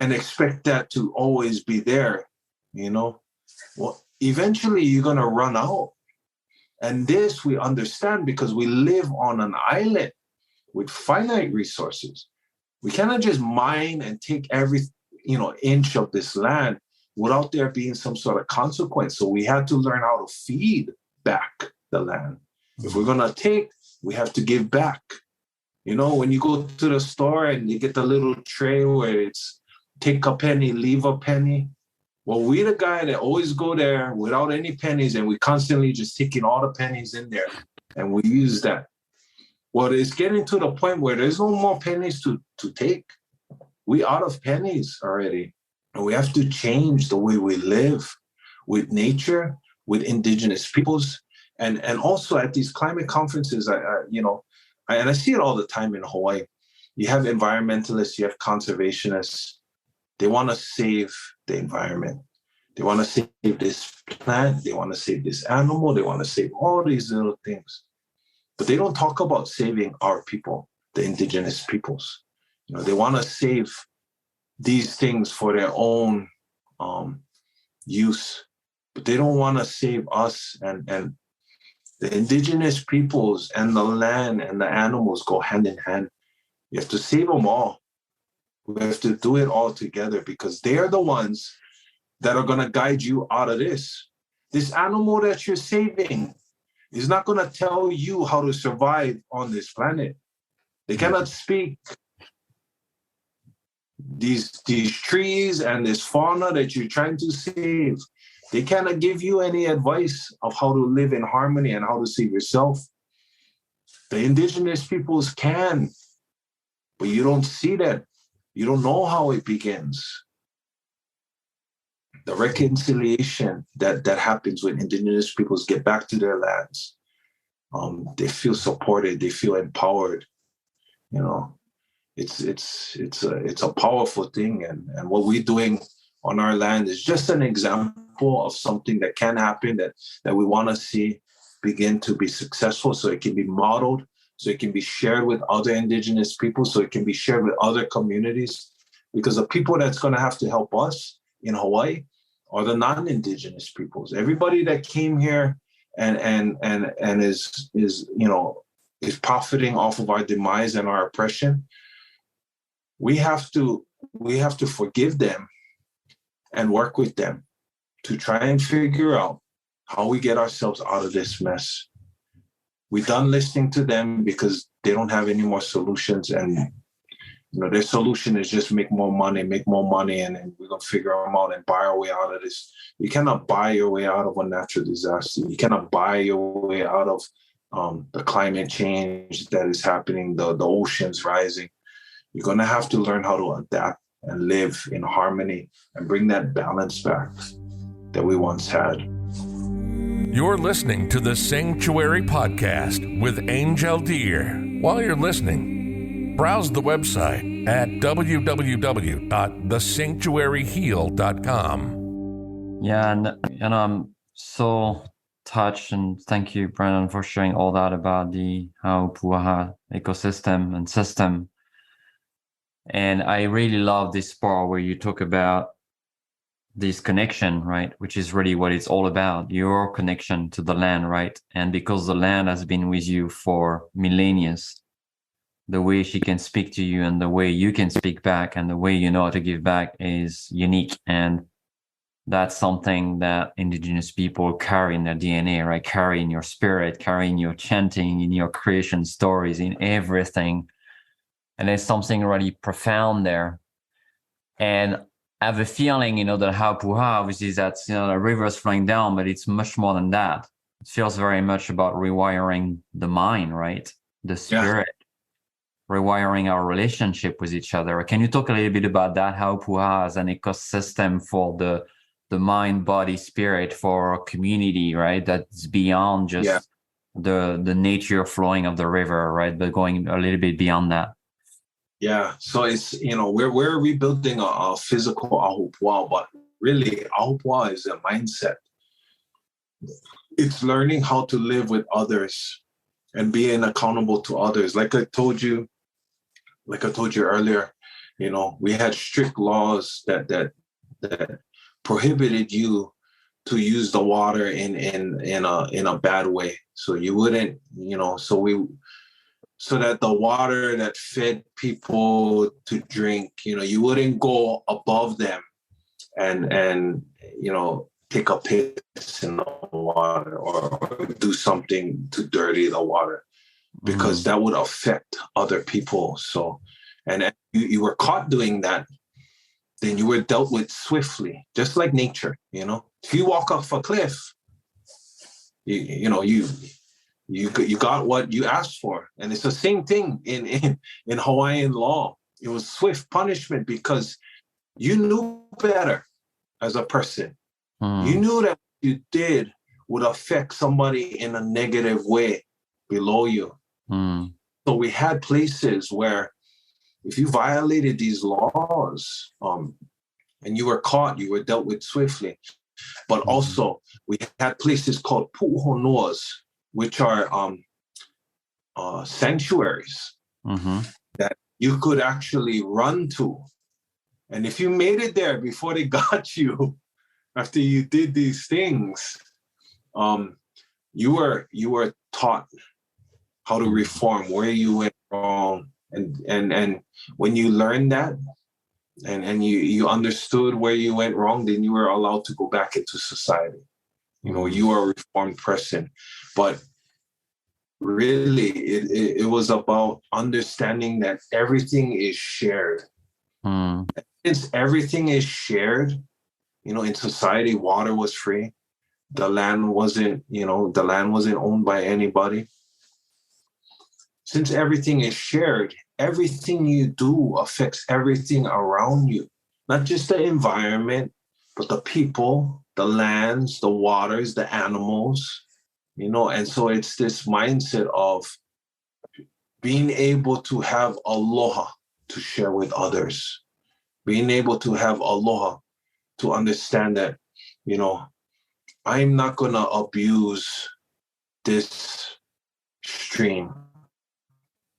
and expect that to always be there, Well, eventually you're going to run out. And this we understand because we live on an island with finite resources. We cannot just mine and take every, inch of this land without there being some sort of consequence. So we had to learn how to feed back the land. If we're going to take, we have to give back. When you go to the store and you get the little tray where it's take a penny, leave a penny. Well, we the guy that always go there without any pennies, and we constantly just taking all the pennies in there, and we use that. Well, it's getting to the point where there's no more pennies to take. We out of pennies already. And we have to change the way we live with nature, with indigenous peoples. And also at these climate conferences, I see it all the time in Hawaii. You have environmentalists, you have conservationists. They want to save the environment. They want to save this plant. They want to save this animal. They want to save all these little things. But they don't talk about saving our people, the indigenous peoples. They want to save these things for their own use, but they don't want to save us. And the indigenous peoples and the land and the animals go hand in hand. You have to save them all. We have to do it all together, because they're the ones that are going to guide you out of this. This animal that you're saving is not going to tell you how to survive on this planet. They cannot speak. These trees and this fauna that you're trying to save, they cannot give you any advice of how to live in harmony and how to save yourself. The indigenous peoples can, but you don't see that. You don't know how it begins. The reconciliation that happens when indigenous peoples get back to their lands. They feel supported. They feel empowered. It's a powerful thing. And what we're doing on our land is just an example of something that can happen that we want to see begin to be successful, so it can be modeled, so it can be shared with other indigenous people, so it can be shared with other communities. Because the people that's going to have to help us in Hawaii are the non-indigenous peoples. Everybody that came here and is profiting off of our demise and our oppression, we have to forgive them and work with them to try and figure out how we get ourselves out of this mess. We're done listening to them because they don't have any more solutions, and their solution is just make more money, and then we're gonna figure them out and buy our way out of this. You cannot buy your way out of a natural disaster. You cannot buy your way out of the climate change that is happening, the oceans rising. You're gonna have to learn how to adapt and live in harmony and bring that balance back that we once had. You're listening to the Sanctuary Podcast with Angel Deer. While you're listening, Browse the website at www.thesanctuaryheal.com. Yeah, and I'm so touched, and thank you, Brandon, for sharing all that about the Pu'uhonua ecosystem and system. And I really love this part where you talk about this connection, right? Which is really what it's all about, your connection to the land, right? And because the land has been with you for millennia, the way she can speak to you and the way you can speak back and the way you know how to give back is unique. And that's something that Indigenous people carry in their DNA, right? Carry in your spirit, carry in your chanting, in your creation stories, in everything. And there's something really profound there. And I have a feeling, that Pu'uhonua, which is that, the river's flowing down, but it's much more than that. It feels very much about rewiring the mind, right? The spirit, rewiring our relationship with each other. Can you talk a little bit about that? How Pu'uhonua is an ecosystem for the mind, body, spirit, for a community, right? That's beyond just the nature flowing of the river, right? But going a little bit beyond that. Yeah, so it's, we're rebuilding a physical ahupua'a, but really ahupua'a is a mindset. It's learning how to live with others and being accountable to others. Like I told you earlier, we had strict laws that prohibited you to use the water in a bad way. So you wouldn't, so that the water that fed people to drink, you wouldn't go above them and take a piss in the water or do something to dirty the water, because that would affect other people. So, and if you were caught doing that, then you were dealt with swiftly, just like nature. If you walk off a cliff, you got what you asked for. And it's the same thing in Hawaiian law. It was swift punishment because you knew better as a person. You knew that what you did would affect somebody in a negative way below you. So we had places where if you violated these laws and you were caught, you were dealt with swiftly. But also we had places called Pu'uhonuas, which are sanctuaries that you could actually run to. And if you made it there before they got you, after you did these things, you were taught how to reform, where you went wrong. And when you learned that and you understood where you went wrong, then you were allowed to go back into society. You are a reformed person. But really, it was about understanding that everything is shared. Since everything is shared, in society, water was free. The land wasn't owned by anybody. Since everything is shared, everything you do affects everything around you, not just the environment, but the people, the lands, the waters, the animals, and so it's this mindset of being able to have aloha to share with others, being able to have aloha to understand that, I'm not going to abuse this stream.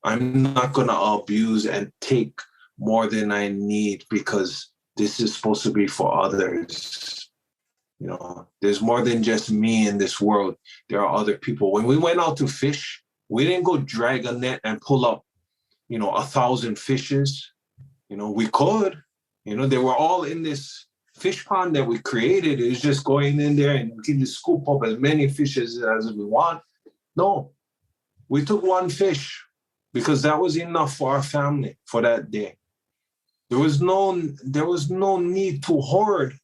I'm not going to abuse and take more than I need because this is supposed to be for others. There's more than just me in this world. There are other people. When we went out to fish, we didn't go drag a net and pull up, 1,000 fishes. We could, they were all in this fish pond that we created. It was just going in there and we can just scoop up as many fishes as we want. No, we took one fish because that was enough for our family for that day. There was no need to hoard,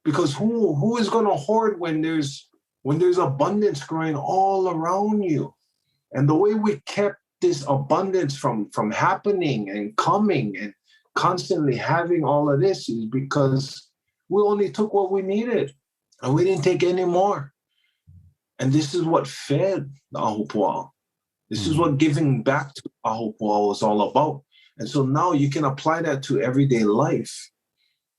because who is going to hoard when there's abundance growing all around you? And the way we kept this abundance from happening and coming and constantly having all of this is because we only took what we needed and we didn't take any more. And this is what fed the ahupua'a. This is what giving back to ahupua'a was all about. And so now you can apply that to everyday life.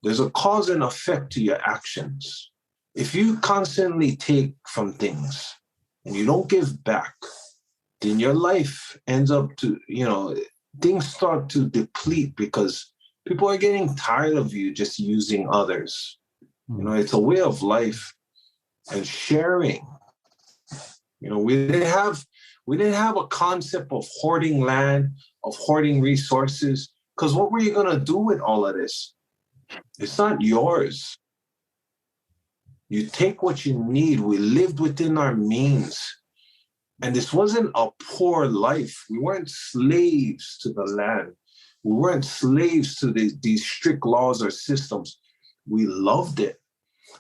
There's a cause and effect to your actions. If you constantly take from things and you don't give back, then your life ends up to, things start to deplete because people are getting tired of you just using others. It's a way of life and sharing. We didn't have a concept of hoarding land, of hoarding resources, because what were you going to do with all of this? It's not yours. You take what you need. We lived within our means. And this wasn't a poor life. We weren't slaves to the land. We weren't slaves to these strict laws or systems. We loved it.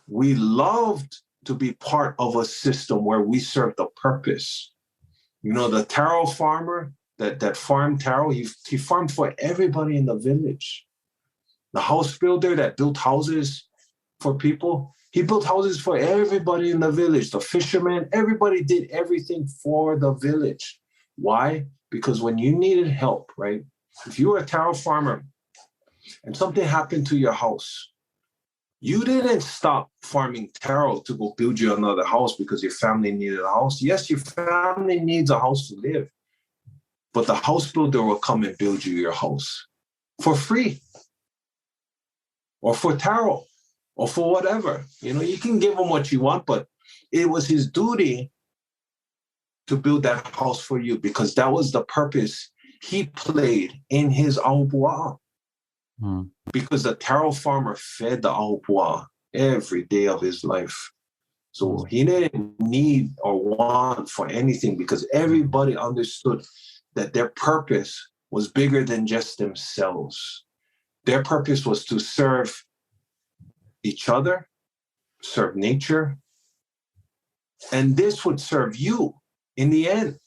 We loved to be part of a system where we served a purpose. The taro farmer that farmed taro, he farmed for everybody in the village. The house builder that built houses for people, he built houses for everybody in the village. The fisherman, everybody did everything for the village. Why? Because when you needed help, right? If you were a taro farmer and something happened to your house, you didn't stop farming taro to go build you another house because your family needed a house. Yes, your family needs a house to live, but the house builder will come and build you your house for free or for taro or for whatever. You can give him what you want, but it was his duty to build that house for you because that was the purpose he played in his ahupua'a. Because the taro farmer fed the ahupua'a every day of his life. So he didn't need or want for anything because everybody understood that their purpose was bigger than just themselves. Their purpose was to serve each other, serve nature, and this would serve you in the end.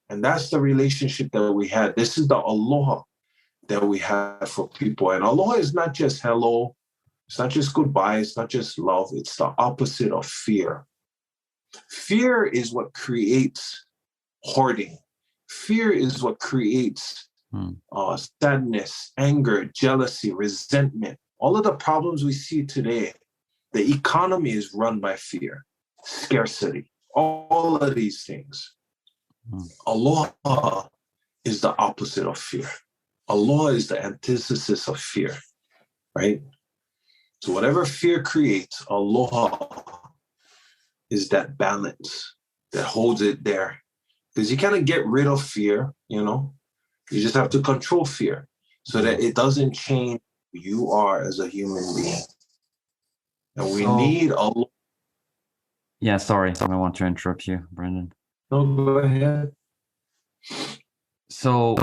And that's the relationship that we had. This is the aloha that we have for people. And aloha is not just hello, it's not just goodbye, it's not just love, it's the opposite of fear. Fear is what creates hoarding. Fear is what creates sadness, anger, jealousy, resentment. All of the problems we see today, the economy is run by fear, scarcity, all of these things. Aloha is the opposite of fear. Aloha is the antithesis of fear, right? So whatever fear creates, aloha is that balance that holds it there. Because you cannot get rid of fear, You just have to control fear so that it doesn't change who you are as a human being. And we need aloha. Yeah, sorry. I want to interrupt you, Brandon. No, go ahead. So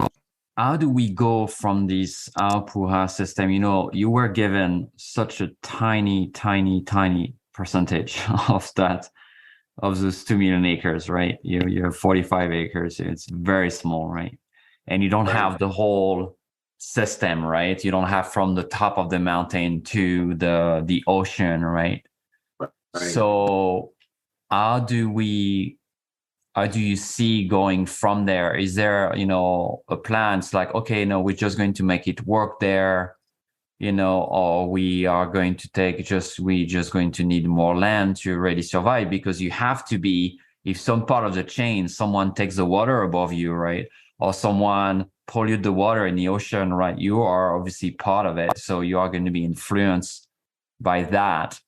how do we go from this Aopuha system? You were given such a tiny percentage of those 2 million acres, right? You have 45 acres. It's very small, right? And you don't have the whole system, right? You don't have from the top of the mountain to the ocean, right? So how do you see going from there? Is there, a plan? It's like, okay, no, we're just going to make it work there, or we are going to we're just going to need more land to really survive, because you have to be, if some part of the chain, someone takes the water above you, right? Or someone pollute the water in the ocean, right? You are obviously part of it. So you are going to be influenced by that.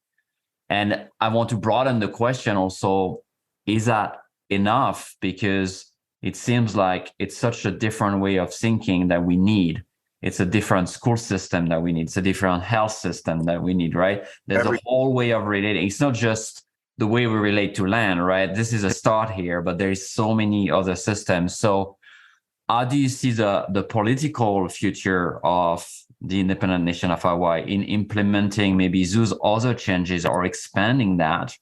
And I want to broaden the question also, is that enough? Because it seems like it's such a different way of thinking that we need. It's a different school system that we need. It's a different health system that we need, right? There's a whole way of relating. It's not just the way we relate to land, right? This is a start here, but there is so many other systems. So how do you see the political future of the independent nation of Hawaii in implementing maybe those other changes or expanding that?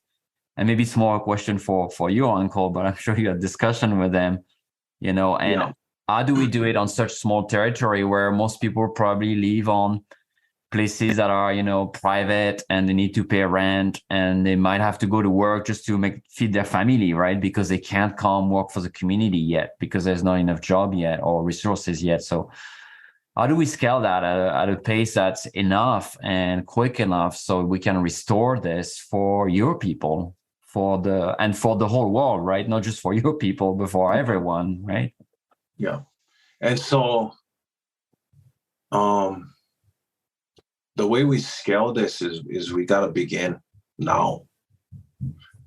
And maybe it's more a question for you, Uncle, but I'm sure you had discussion with them, how do we do it on such small territory where most people probably live on places that are, private, and they need to pay rent, and they might have to go to work just to feed their family, right? Because they can't come work for the community yet because there's not enough job yet or resources yet. So how do we scale that at a pace that's enough and quick enough so we can restore this for your people, for the whole world, right? Not just for your people, but for everyone, right? Yeah. And so the way we scale this is we got to begin now,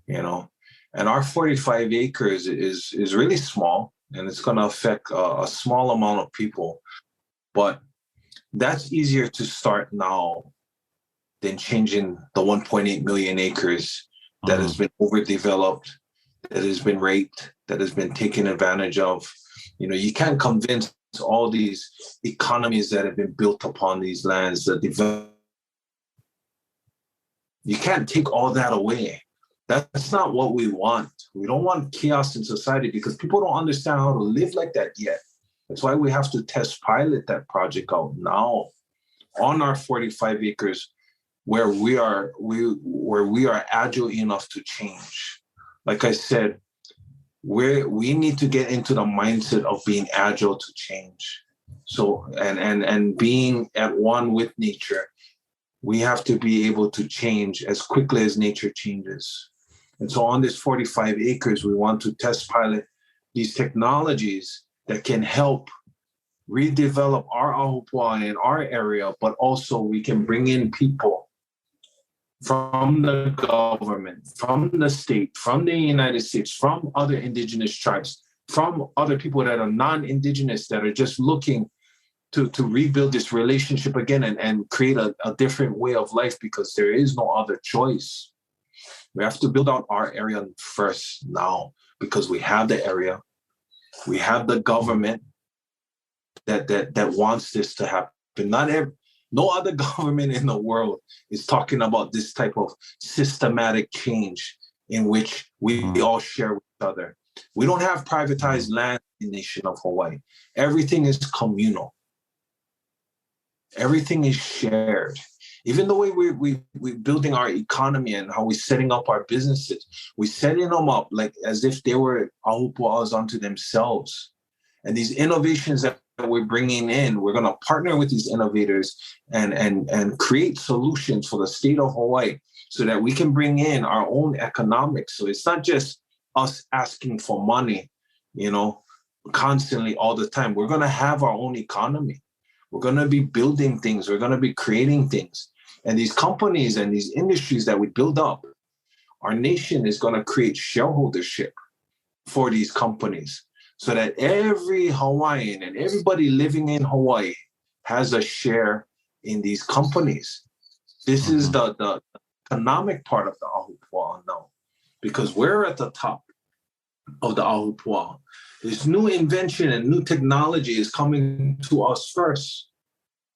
and our 45 acres is really small, and it's going to affect a small amount of people, but that's easier to start now than changing the 1.8 million acres that has been overdeveloped, that has been raped, that has been taken advantage of. You can't convince all these economies that have been built upon these lands, you can't take all that away. That's not what we want. We don't want chaos in society because people don't understand how to live like that yet. That's why we have to test pilot that project out now on our 45 acres where we are agile enough to change. Like I said, we need to get into the mindset of being agile to change. So and being at one with nature, we have to be able to change as quickly as nature changes. And so on this 45 acres, we want to test pilot these technologies that can help redevelop our ahupua'a in our area, but also we can bring in people from the government, from the state, from the United States, from other indigenous tribes, from other people that are non-indigenous that are just looking to rebuild this relationship again and create a different way of life because there is no other choice. We have to build out our area first now because we have the area, we have the government that wants this to happen. No other government in the world is talking about this type of systematic change in which we all share with each other. We don't have privatized land in the nation of Hawaii. Everything is communal. Everything is shared. Even the way we're building our economy and how we're setting up our businesses, we're setting them up like as if they were ahupua'as unto themselves. And these innovations that we're bringing in, we're going to partner with these innovators and create solutions for the state of Hawaii so that we can bring in our own economics. So it's not just us asking for money, constantly all the time. We're going to have our own economy. We're going to be building things. We're going to be creating things. And these companies and these industries that we build up, our nation is going to create shareholdership for these companies so that every Hawaiian and everybody living in Hawaii has a share in these companies. This is the economic part of the ahupua'a now, because we're at the top of the ahupua'a. This new invention and new technology is coming to us first.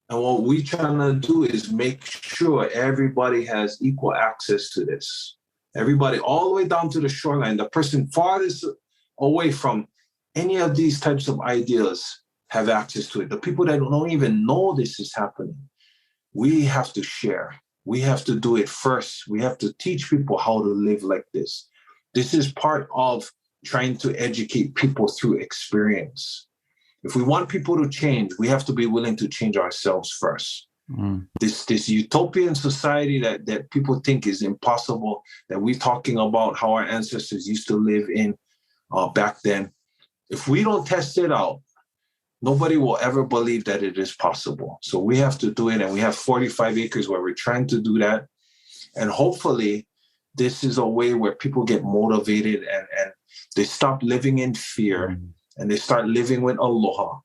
And what we're trying to do is make sure everybody has equal access to this. Everybody, all the way down to the shoreline, the person farthest away from any of these types of ideas have access to it. The people that don't even know this is happening, we have to share. We have to do it first. We have to teach people how to live like this. This is part of trying to educate people through experience. If we want people to change, we have to be willing to change ourselves first. This utopian society that people think is impossible, that we're talking about how our ancestors used to live in back then, if we don't test it out, nobody will ever believe that it is possible. So we have to do it, and we have 45 acres where we're trying to do that. And hopefully this is a way where people get motivated and they stop living in fear and they start living with aloha,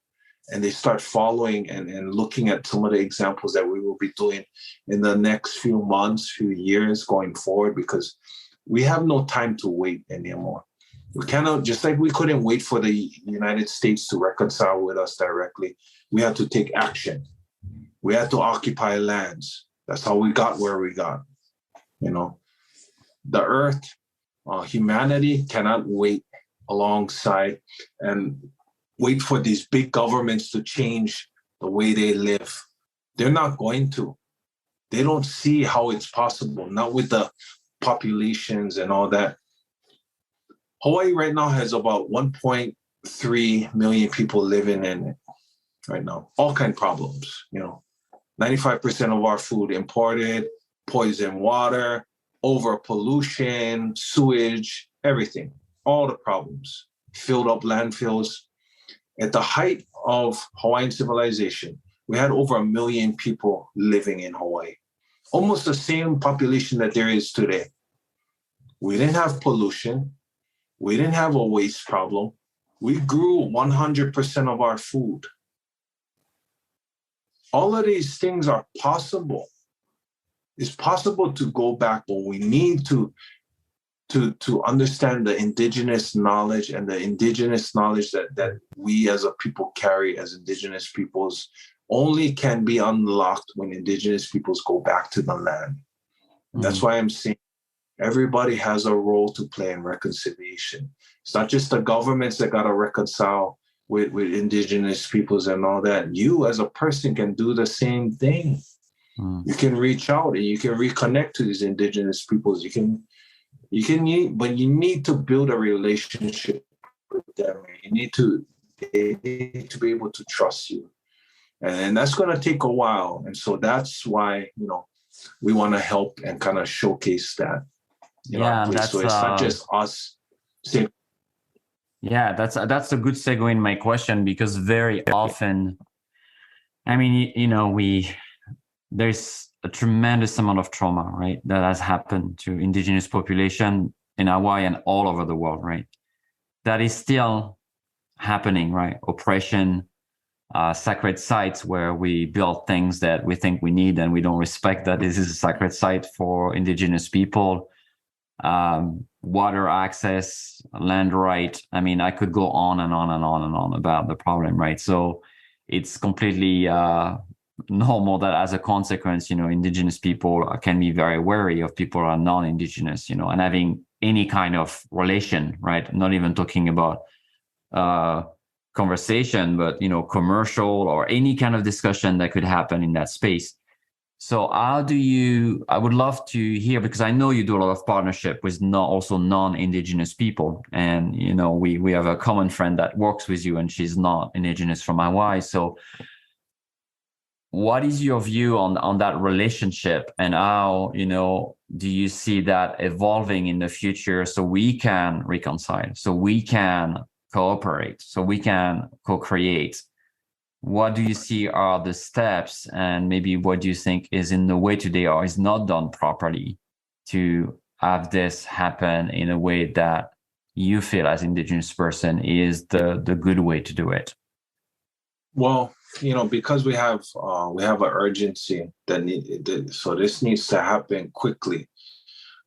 and they start following and looking at some of the examples that we will be doing in the next few months, few years going forward, because we have no time to wait anymore. We cannot, just like we couldn't wait for the United States to reconcile with us directly, we had to take action. We had to occupy lands. That's how we got where we got. The earth, humanity cannot wait alongside and wait for these big governments to change the way they live. They're not going to. They don't see how it's possible, not with the populations and all that. Hawaii right now has about 1.3 million people living in it right now. All kind of problems, 95% of our food imported, poison water, over pollution, sewage, everything, all the problems, filled up landfills. At the height of Hawaiian civilization, we had over 1 million people living in Hawaii, almost the same population that there is today. We didn't have pollution. We didn't have a waste problem. We grew 100% of our food. All of these things are possible. It's possible to go back, but we need to understand the indigenous knowledge, and the indigenous knowledge that we as a people carry as indigenous peoples only can be unlocked when indigenous peoples go back to the land. That's why I'm saying everybody has a role to play in reconciliation. It's not just the governments that got to reconcile with indigenous peoples and all that. You as a person can do the same thing. You can reach out and you can reconnect to these indigenous peoples. But you need to build a relationship with them. They need to be able to trust you. And that's going to take a while. And so that's why, we want to help and kind of showcase that. So it's not just us saying. Yeah, that's a good segue in my question, because very often, there's a tremendous amount of trauma, right, that has happened to indigenous population in Hawaii and all over the world, right? That is still happening, right? Oppression, sacred sites where we build things that we think we need and we don't respect that this is a sacred site for indigenous people. Water access, land right. I could go on and on and on and on about the problem, right? So it's completely normal that as a consequence, indigenous people can be very wary of people who are non-indigenous, and having any kind of relation, right? Not even talking about conversation, but, commercial or any kind of discussion that could happen in that space. So I would love to hear, because I know you do a lot of partnership with also non-indigenous people. And, we have a common friend that works with you and she's not indigenous from Hawaii. So what is your view on that relationship, and how, do you see that evolving in the future so we can reconcile, so we can cooperate, so we can co-create? What do you see are the steps, and maybe what do you think is in the way today or is not done properly to have this happen in a way that you feel as indigenous person is the good way to do it? Well, because we have an urgency so this needs to happen quickly,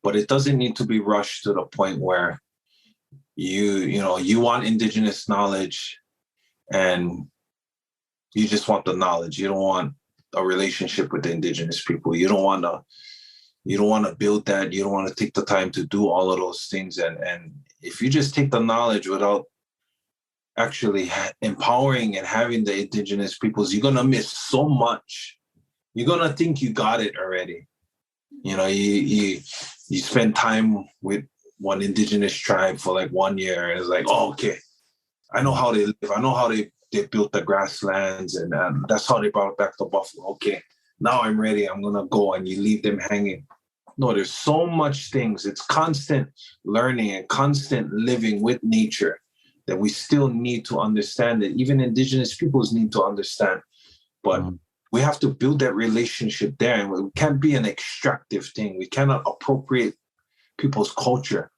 but it doesn't need to be rushed to the point where you want indigenous knowledge and you just want the knowledge. You don't want a relationship with the indigenous people. You don't want to build that. You don't want to take the time to do all of those things. And if you just take the knowledge without actually empowering and having the indigenous peoples, you're going to miss so much. You're going to think you got it already. You spend time with one indigenous tribe for like 1 year, and it's like, oh, okay, I know how they live. I know how they built the grasslands, and that's how they brought back the buffalo. Okay, now I'm ready. I'm going to go, and you leave them hanging. No, there's so much things. It's constant learning and constant living with nature that we still need to understand, that even indigenous peoples need to understand. But we have to build that relationship there. And it can't be an extractive thing. We cannot appropriate people's culture.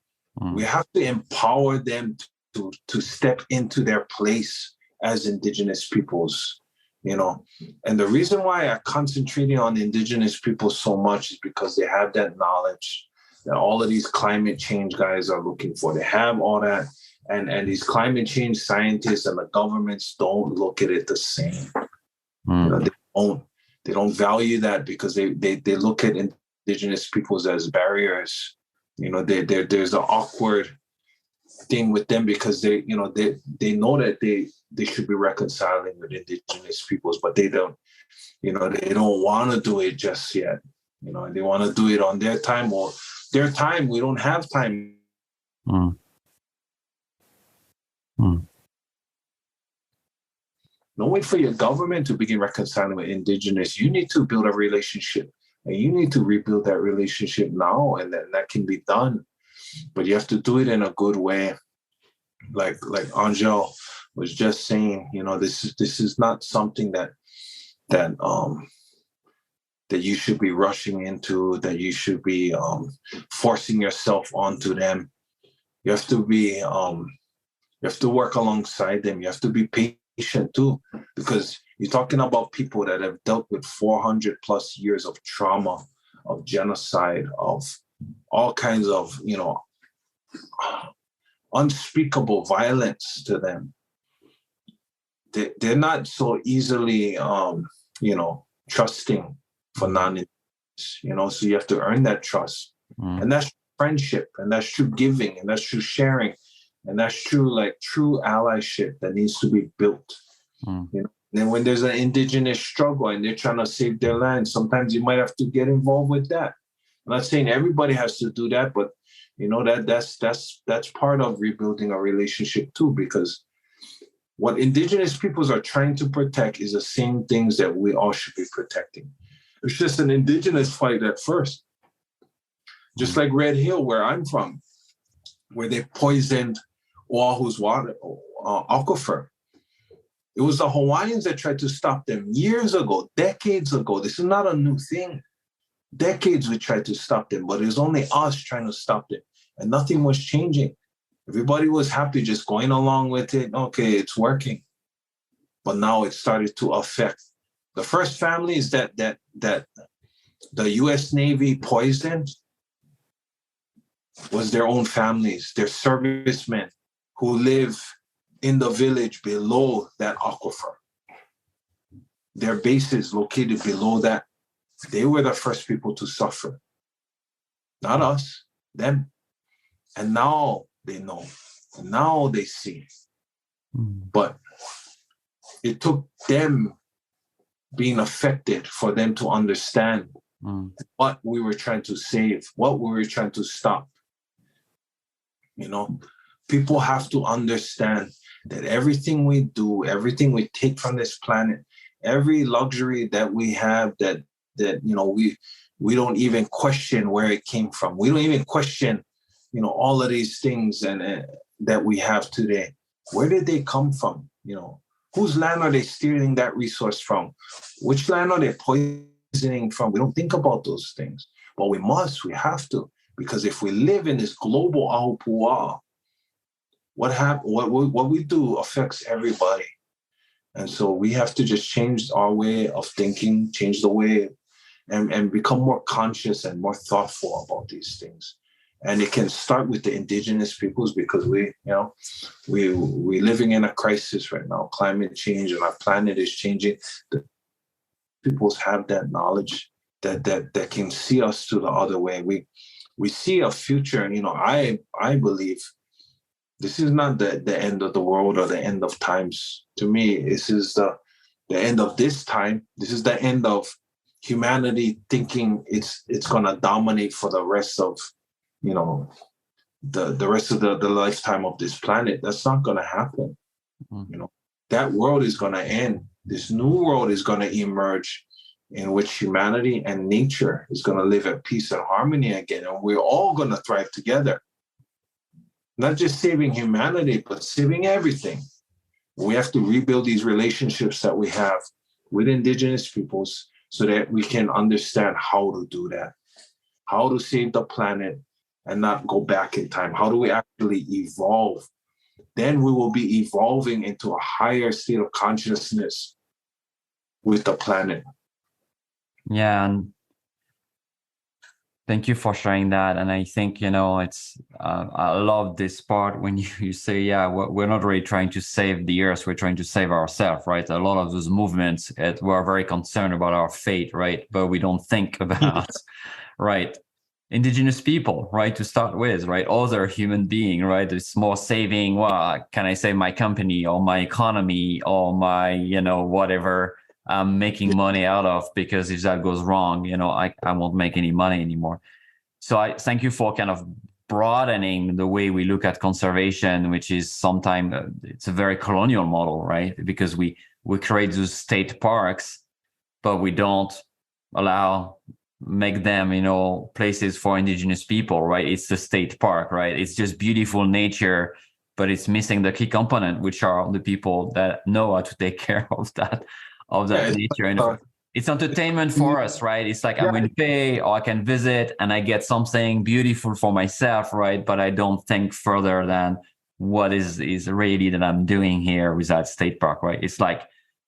We have to empower them to step into their place as indigenous peoples, And the reason why I concentrated on indigenous people so much is because they have that knowledge that all of these climate change guys are looking for. They have all that. And these climate change scientists and the governments don't look at it the same. They don't value that, because they look at indigenous peoples as barriers. There's an awkward thing with them, because they know that they should be reconciling with indigenous peoples, but they don't want to do it just yet. and they want to do it on their time, or their time. We don't have time. Mm. Mm. Don't wait for your government to begin reconciling with Indigenous. You need to build a relationship, and you need to rebuild that relationship now, and then that can be done. But you have to do it in a good way. Like Angel was just saying, this is not something that you should be rushing into, that you should be forcing yourself onto them. You have to be you have to work alongside them. You have to be patient too, because you're talking about people that have dealt with 400 plus years of trauma, of genocide, of all kinds of, unspeakable violence to them. They're not so easily, trusting for non-Indigenous, so you have to earn that trust. And that's friendship, and that's true giving, and that's true sharing, and that's true allyship that needs to be built. And when there's an Indigenous struggle and they're trying to save their land, sometimes you might have to get involved with that. I'm not saying everybody has to do that, but that's part of rebuilding a relationship too, because what Indigenous peoples are trying to protect is the same things that we all should be protecting. It's just an Indigenous fight at first. Just like Red Hill, where I'm from, where they poisoned Oahu's water aquifer. It was the Hawaiians that tried to stop them years ago, decades ago. This is not a new thing. Decades we tried to stop them, but it was only us trying to stop them. And nothing was changing. Everybody was happy just going along with it. Okay, it's working. But now it started to affect the first families that the U.S. Navy poisoned was their own families, their servicemen who live in the village below that aquifer. Their bases located below that. They were the first people to suffer. Not us, them. And now they know. And now they see. But it took them being affected for them to understand what we were trying to save, what we were trying to stop. People have to understand that everything we do, everything we take from this planet, every luxury that we have, that we don't even question where it came from. We don't even question, all of these things and that we have today. Where did they come from? Whose land are they stealing that resource from? Which land are they poisoning from? We don't think about those things, but we have to, because if we live in this global ahupua'a, what we do affects everybody. And so we have to just change our way of thinking, change the way, and become more conscious and more thoughtful about these things. And it can start with the Indigenous peoples, because we're living in a crisis right now. Climate change, and our planet is changing. The peoples have that knowledge that can see us to the other way. We see a future, and I believe this is not the end of the world or the end of times. To me, this is the end of this time. This is the end of humanity thinking it's going to dominate for the rest of the rest of the lifetime of this planet. That's not going to happen. That world is going to end. This new world is going to emerge, in which humanity and nature is going to live at peace and harmony again, and we're all going to thrive together. Not just saving humanity, but saving everything. We have to rebuild these relationships that we have with Indigenous peoples, so that we can understand how to do that, how to save the planet and not go back in time. How do we actually evolve? Then we will be evolving into a higher state of consciousness with the planet. Yeah, and thank you for sharing that. And I think, it's, I love this part when you say, we're not really trying to save the earth, we're trying to save ourselves, right? A lot of those movements, we're very concerned about our fate, right? But we don't think about, right, Indigenous people, right, to start with, right? Other human being, right? It's more saving, can I say my company or my economy or my, whatever, I'm making money out of, because if that goes wrong, I won't make any money anymore. So I thank you for kind of broadening the way we look at conservation, which is sometimes it's a very colonial model, right? Because we create those state parks, but we don't make them, places for indigenous people, right? It's the state park, right? It's just beautiful nature, but it's missing the key component, which are the people that know how to take care of that nature. And it's entertainment for us, right? It's like, I'm going to pay, or I can visit and I get something beautiful for myself, right? But I don't think further than what is really that I'm doing here with that state park, right? It's like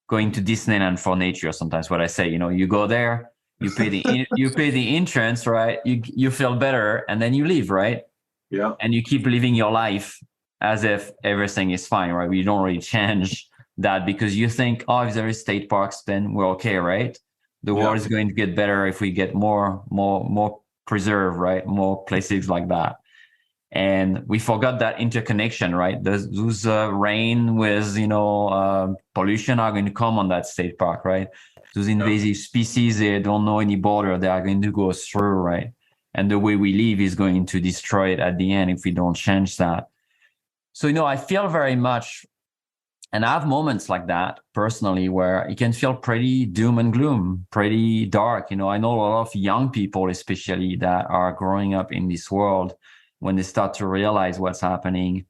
going to Disneyland for nature. Sometimes what I say, you go there, you pay the entrance, right? You feel better, and then you leave, right? Yeah. And you keep living your life as if everything is fine, right? We don't really change that, because you think, oh, if there is state parks, then we're okay, right? The world is going to get better if we get more preserved, right? More places like that. And we forgot that interconnection, right? Those rain with, pollution are going to come on that state park, right? Those invasive species, they don't know any border. They are going to go through, right? And the way we live is going to destroy it at the end if we don't change that. So, I feel very much, and I have moments like that personally where it can feel pretty doom and gloom, pretty dark. I know a lot of young people, especially, that are growing up in this world, when they start to realize what's happening,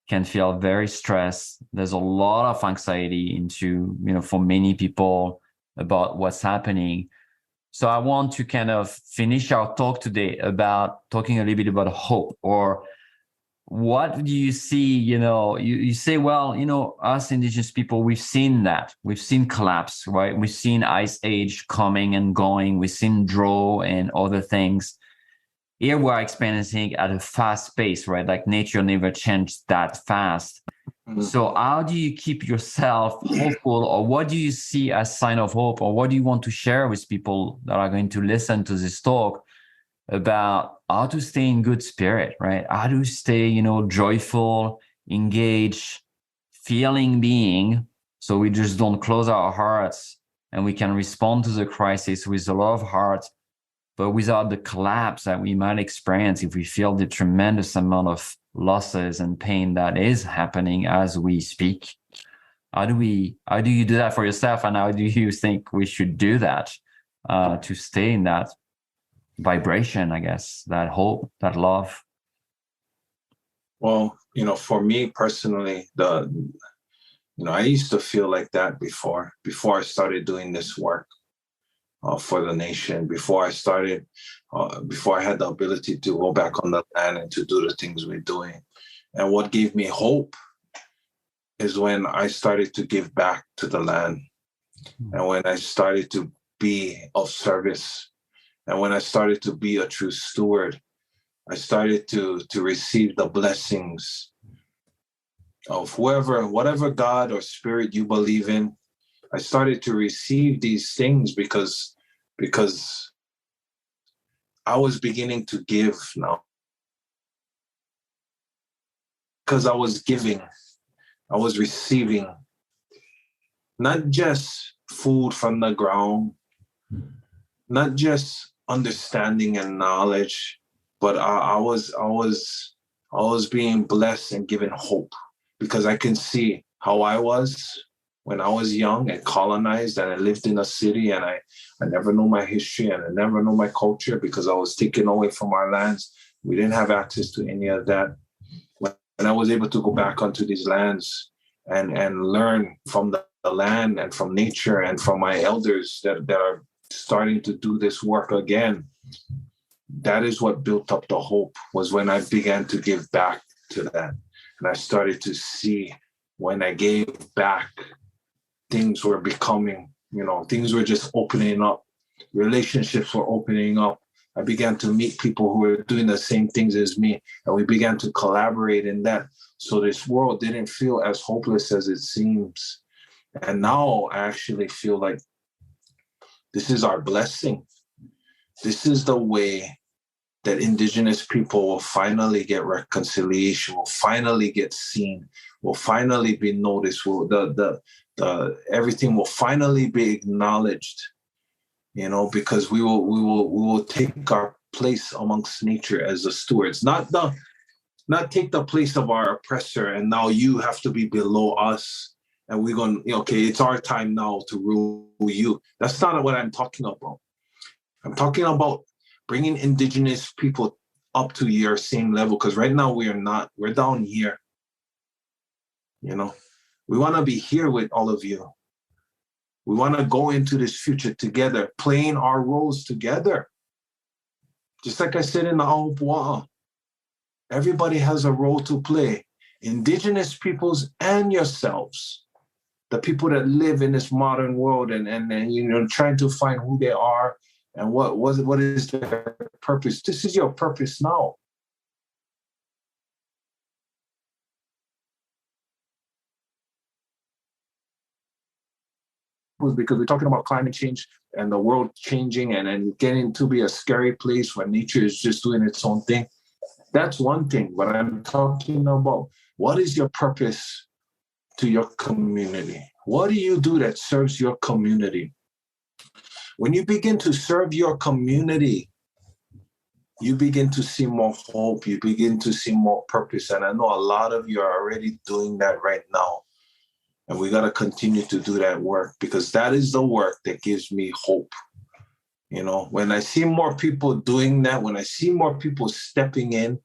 can feel very stressed. There's a lot of anxiety into, for many people about what's happening. So I want to kind of finish our talk today about talking a little bit about hope, or what do you see? You say, well, us indigenous people, we've seen that. We've seen collapse, right? We've seen ice age coming and going. We've seen drought and other things. Here we're experiencing at a fast pace, right? Like nature never changed that fast. Mm-hmm. So how do you keep yourself hopeful, or what do you see as sign of hope, or what do you want to share with people that are going to listen to this talk about how to stay in good spirit, right? How to stay, joyful, engaged, feeling being, so we just don't close our hearts and we can respond to the crisis with a lot of heart, but without the collapse that we might experience if we feel the tremendous amount of losses and pain that is happening as we speak. How do you do that for yourself, and how do you think we should do that to stay in that vibration, I guess, that hope, that love? Well, for me personally, I used to feel like that before I started doing this work for the nation, before I had the ability to go back on the land and to do the things we're doing. And what gave me hope is when I started to give back to the land, and when I started to be of service, and when I started to be a true steward. I started to receive the blessings of whatever God or spirit you believe in. I started to receive these things because I was beginning to give now. Because I was giving, I was receiving not just food from the ground, not just understanding and knowledge, but I was being blessed and given hope, because I can see how I was when I was young and colonized, and I lived in a city, and I never knew my history, and I never knew my culture, because I was taken away from our lands. We didn't have access to any of that. When I was able to go back onto these lands and learn from the land and from nature and from my elders that are starting to do this work again, that is what built up the hope, was when I began to give back to that. And I started to see, when I gave back, things were becoming, things were just opening up. Relationships were opening up. I began to meet people who were doing the same things as me, and we began to collaborate in that. So this world didn't feel as hopeless as it seems. And now I actually feel like this is our blessing. This is the way that Indigenous people will finally get reconciliation, will finally get seen, will finally be noticed, will everything will finally be acknowledged, because we will take our place amongst nature as the stewards, not take the place of our oppressor, and now you have to be below us, and we're going, okay, it's our time now to rule you. That's not what I'm talking about. I'm talking about bringing Indigenous people up to your same level, because right now we are not. We're down here. We want to be here with all of you. We want to go into this future together, playing our roles together. Just like I said in the Pu'uhonua, everybody has a role to play. Indigenous peoples and yourselves, the people that live in this modern world and trying to find who they are and what is their purpose. This is your purpose now. Because we're talking about climate change and the world changing and getting to be a scary place where nature is just doing its own thing. That's one thing, but I'm talking about what is your purpose to your community? What do you do that serves your community? When you begin to serve your community, you begin to see more hope, you begin to see more purpose. And I know a lot of you are already doing that right now. And we got to continue to do that work, because that is the work that gives me hope. When I see more people doing that, when I see more people stepping in,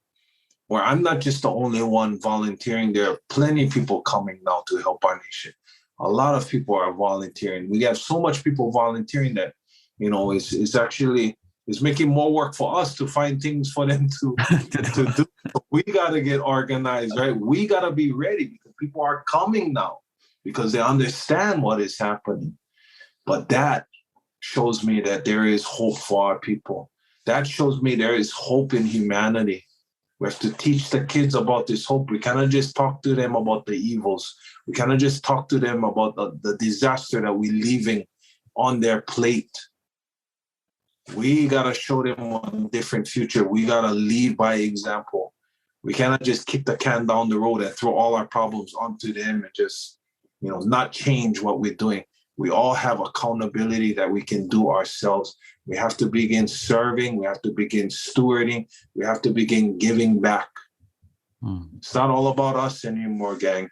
where I'm not just the only one volunteering, there are plenty of people coming now to help our nation. A lot of people are volunteering. We have so much people volunteering that, it's making more work for us to find things for them to do. We got to get organized, right? We got to be ready, because people are coming now, because they understand what is happening. But that shows me that there is hope for our people. That shows me there is hope in humanity. We have to teach the kids about this hope. We cannot just talk to them about the evils. We cannot just talk to them about the disaster that we're leaving on their plate. We got to show them a different future. We got to lead by example. We cannot just kick the can down the road and throw all our problems onto them and just not change what we're doing. We all have accountability that we can do ourselves. We have to begin serving. We have to begin stewarding. We have to begin giving back. It's not all about us anymore, gang.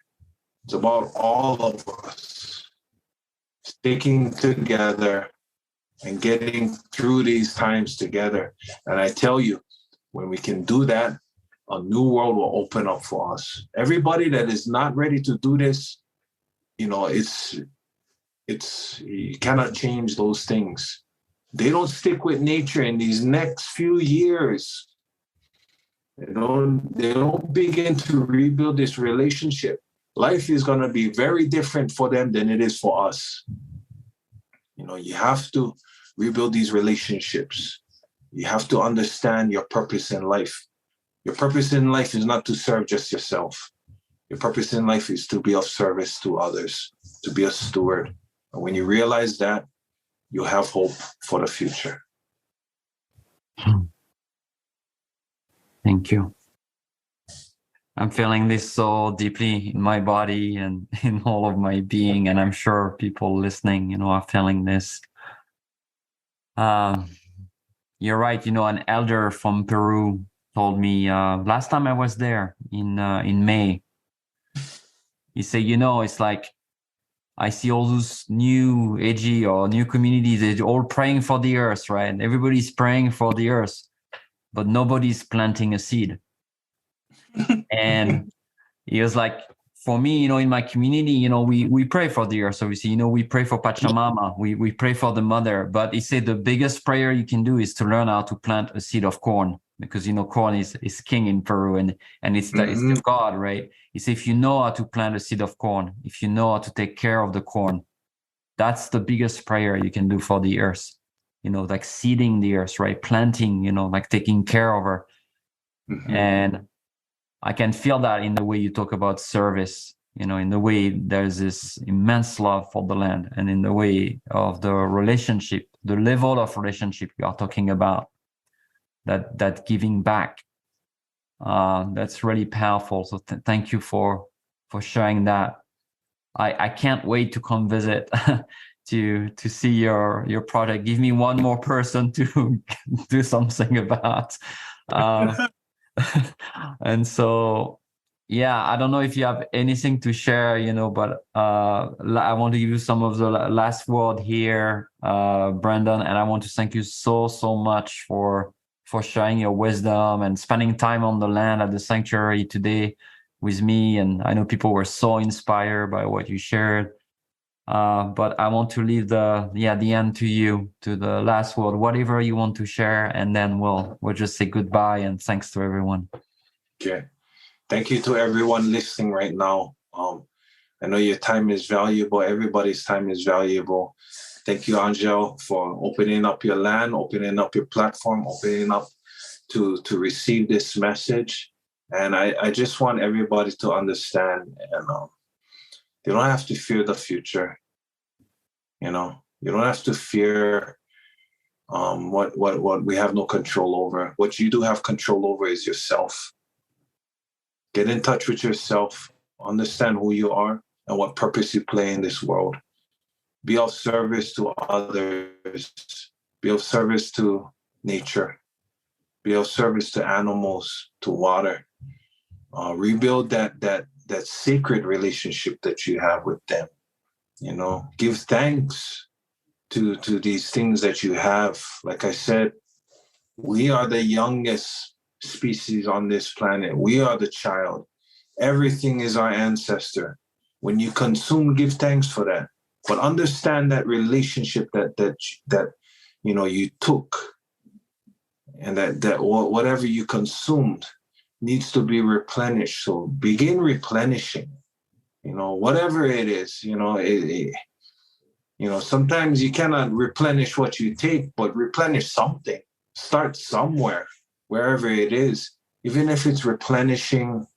It's about all of us sticking together and getting through these times together. And I tell you, when we can do that, a new world will open up for us. Everybody that is not ready to do this, you cannot change those things. They don't stick with nature in these next few years. They don't begin to rebuild this relationship. Life is going to be very different for them than it is for us. You have to rebuild these relationships. You have to understand your purpose in life. Your purpose in life is not to serve just yourself. Your purpose in life is to be of service to others, to be a steward. And when you realize that, you'll have hope for the future. Thank you. I'm feeling this so deeply in my body and in all of my being, and I'm sure people listening, are feeling this. You're right. An elder from Peru told me last time I was there in May. He said, it's like I see all those new AG or new communities, they're all praying for the earth, right? Everybody's praying for the earth, but nobody's planting a seed. And he was like, for me, in my community, we pray for the earth. Obviously, we pray for Pachamama, we pray for the mother. But he said the biggest prayer you can do is to learn how to plant a seed of corn, because corn is king in Peru, and it's the god, right? He said if you know how to plant a seed of corn, if you know how to take care of the corn, that's the biggest prayer you can do for the earth. Like seeding the earth, right? Planting, like taking care of her. And I can feel that in the way you talk about service, in the way there's this immense love for the land, and in the way of the relationship, the level of relationship you are talking about. that giving back. That's really powerful. So thank you for sharing that. I can't wait to come visit to see your project. Give me one more person to do something about. And so, yeah, I don't know if you have anything to share, but I want to give you some of the last word here, Brandon, and I want to thank you so much for sharing your wisdom and spending time on the land at the sanctuary today with me. And I know people were so inspired by what you shared. But I want to leave the end to you, to the last word, whatever you want to share, and then we'll just say goodbye and thanks to everyone. Okay. Thank you to everyone listening right now. I know your time is valuable. Everybody's time is valuable. Thank you, Angel, for opening up your land, opening up your platform, opening up to receive this message. And I just want everybody to understand, you don't have to fear the future. You don't have to fear what we have no control over. What you do have control over is yourself. Get in touch with yourself. Understand who you are and what purpose you play in this world. Be of service to others. Be of service to nature. Be of service to animals, to water. Rebuild that sacred relationship that you have with them. Give thanks to these things that you have. Like I said, we are the youngest species on this planet. We are the child. Everything is our ancestor. When you consume, give thanks for that. But understand that relationship that you took, and that whatever you consumed needs to be replenished. So begin replenishing. Whatever it is. Sometimes you cannot replenish what you take, but replenish something. Start somewhere, wherever it is, even if it's replenishing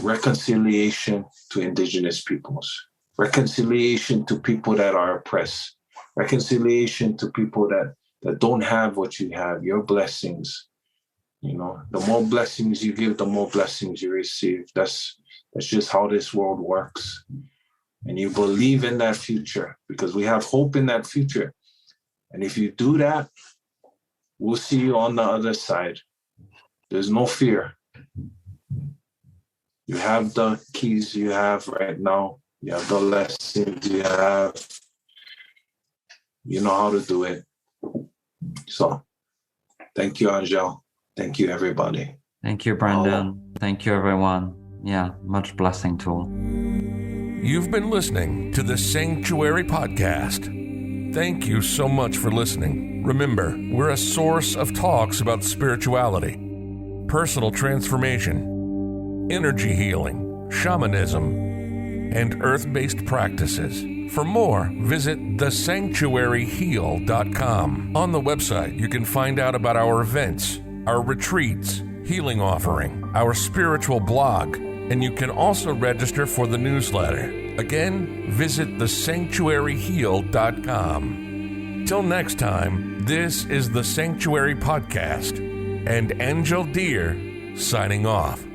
reconciliation to Indigenous peoples, reconciliation to people that are oppressed, reconciliation to people that don't have what you have, your blessings. The more blessings you give, the more blessings you receive. That's just how this world works. And you believe in that future because we have hope in that future. And if you do that, we'll see you on the other side. There's no fear. You have the keys you have right now. You have the lessons you have. You know how to do it. So, thank you, Angel. Thank you, everybody. Thank you, Brandon. Thank you, everyone. Yeah, much blessing to all. You've been listening to the Sanctuary Podcast. Thank you so much for listening. Remember, we're a source of talks about spirituality, personal transformation, energy healing, shamanism, and earth-based practices. For more, visit thesanctuaryheal.com. On the website, you can find out about our events, our retreats, healing offering, our spiritual blog, and you can also register for the newsletter. Again, visit thesanctuaryheal.com. Till next time, this is the Sanctuary Podcast, and Angel Deer signing off.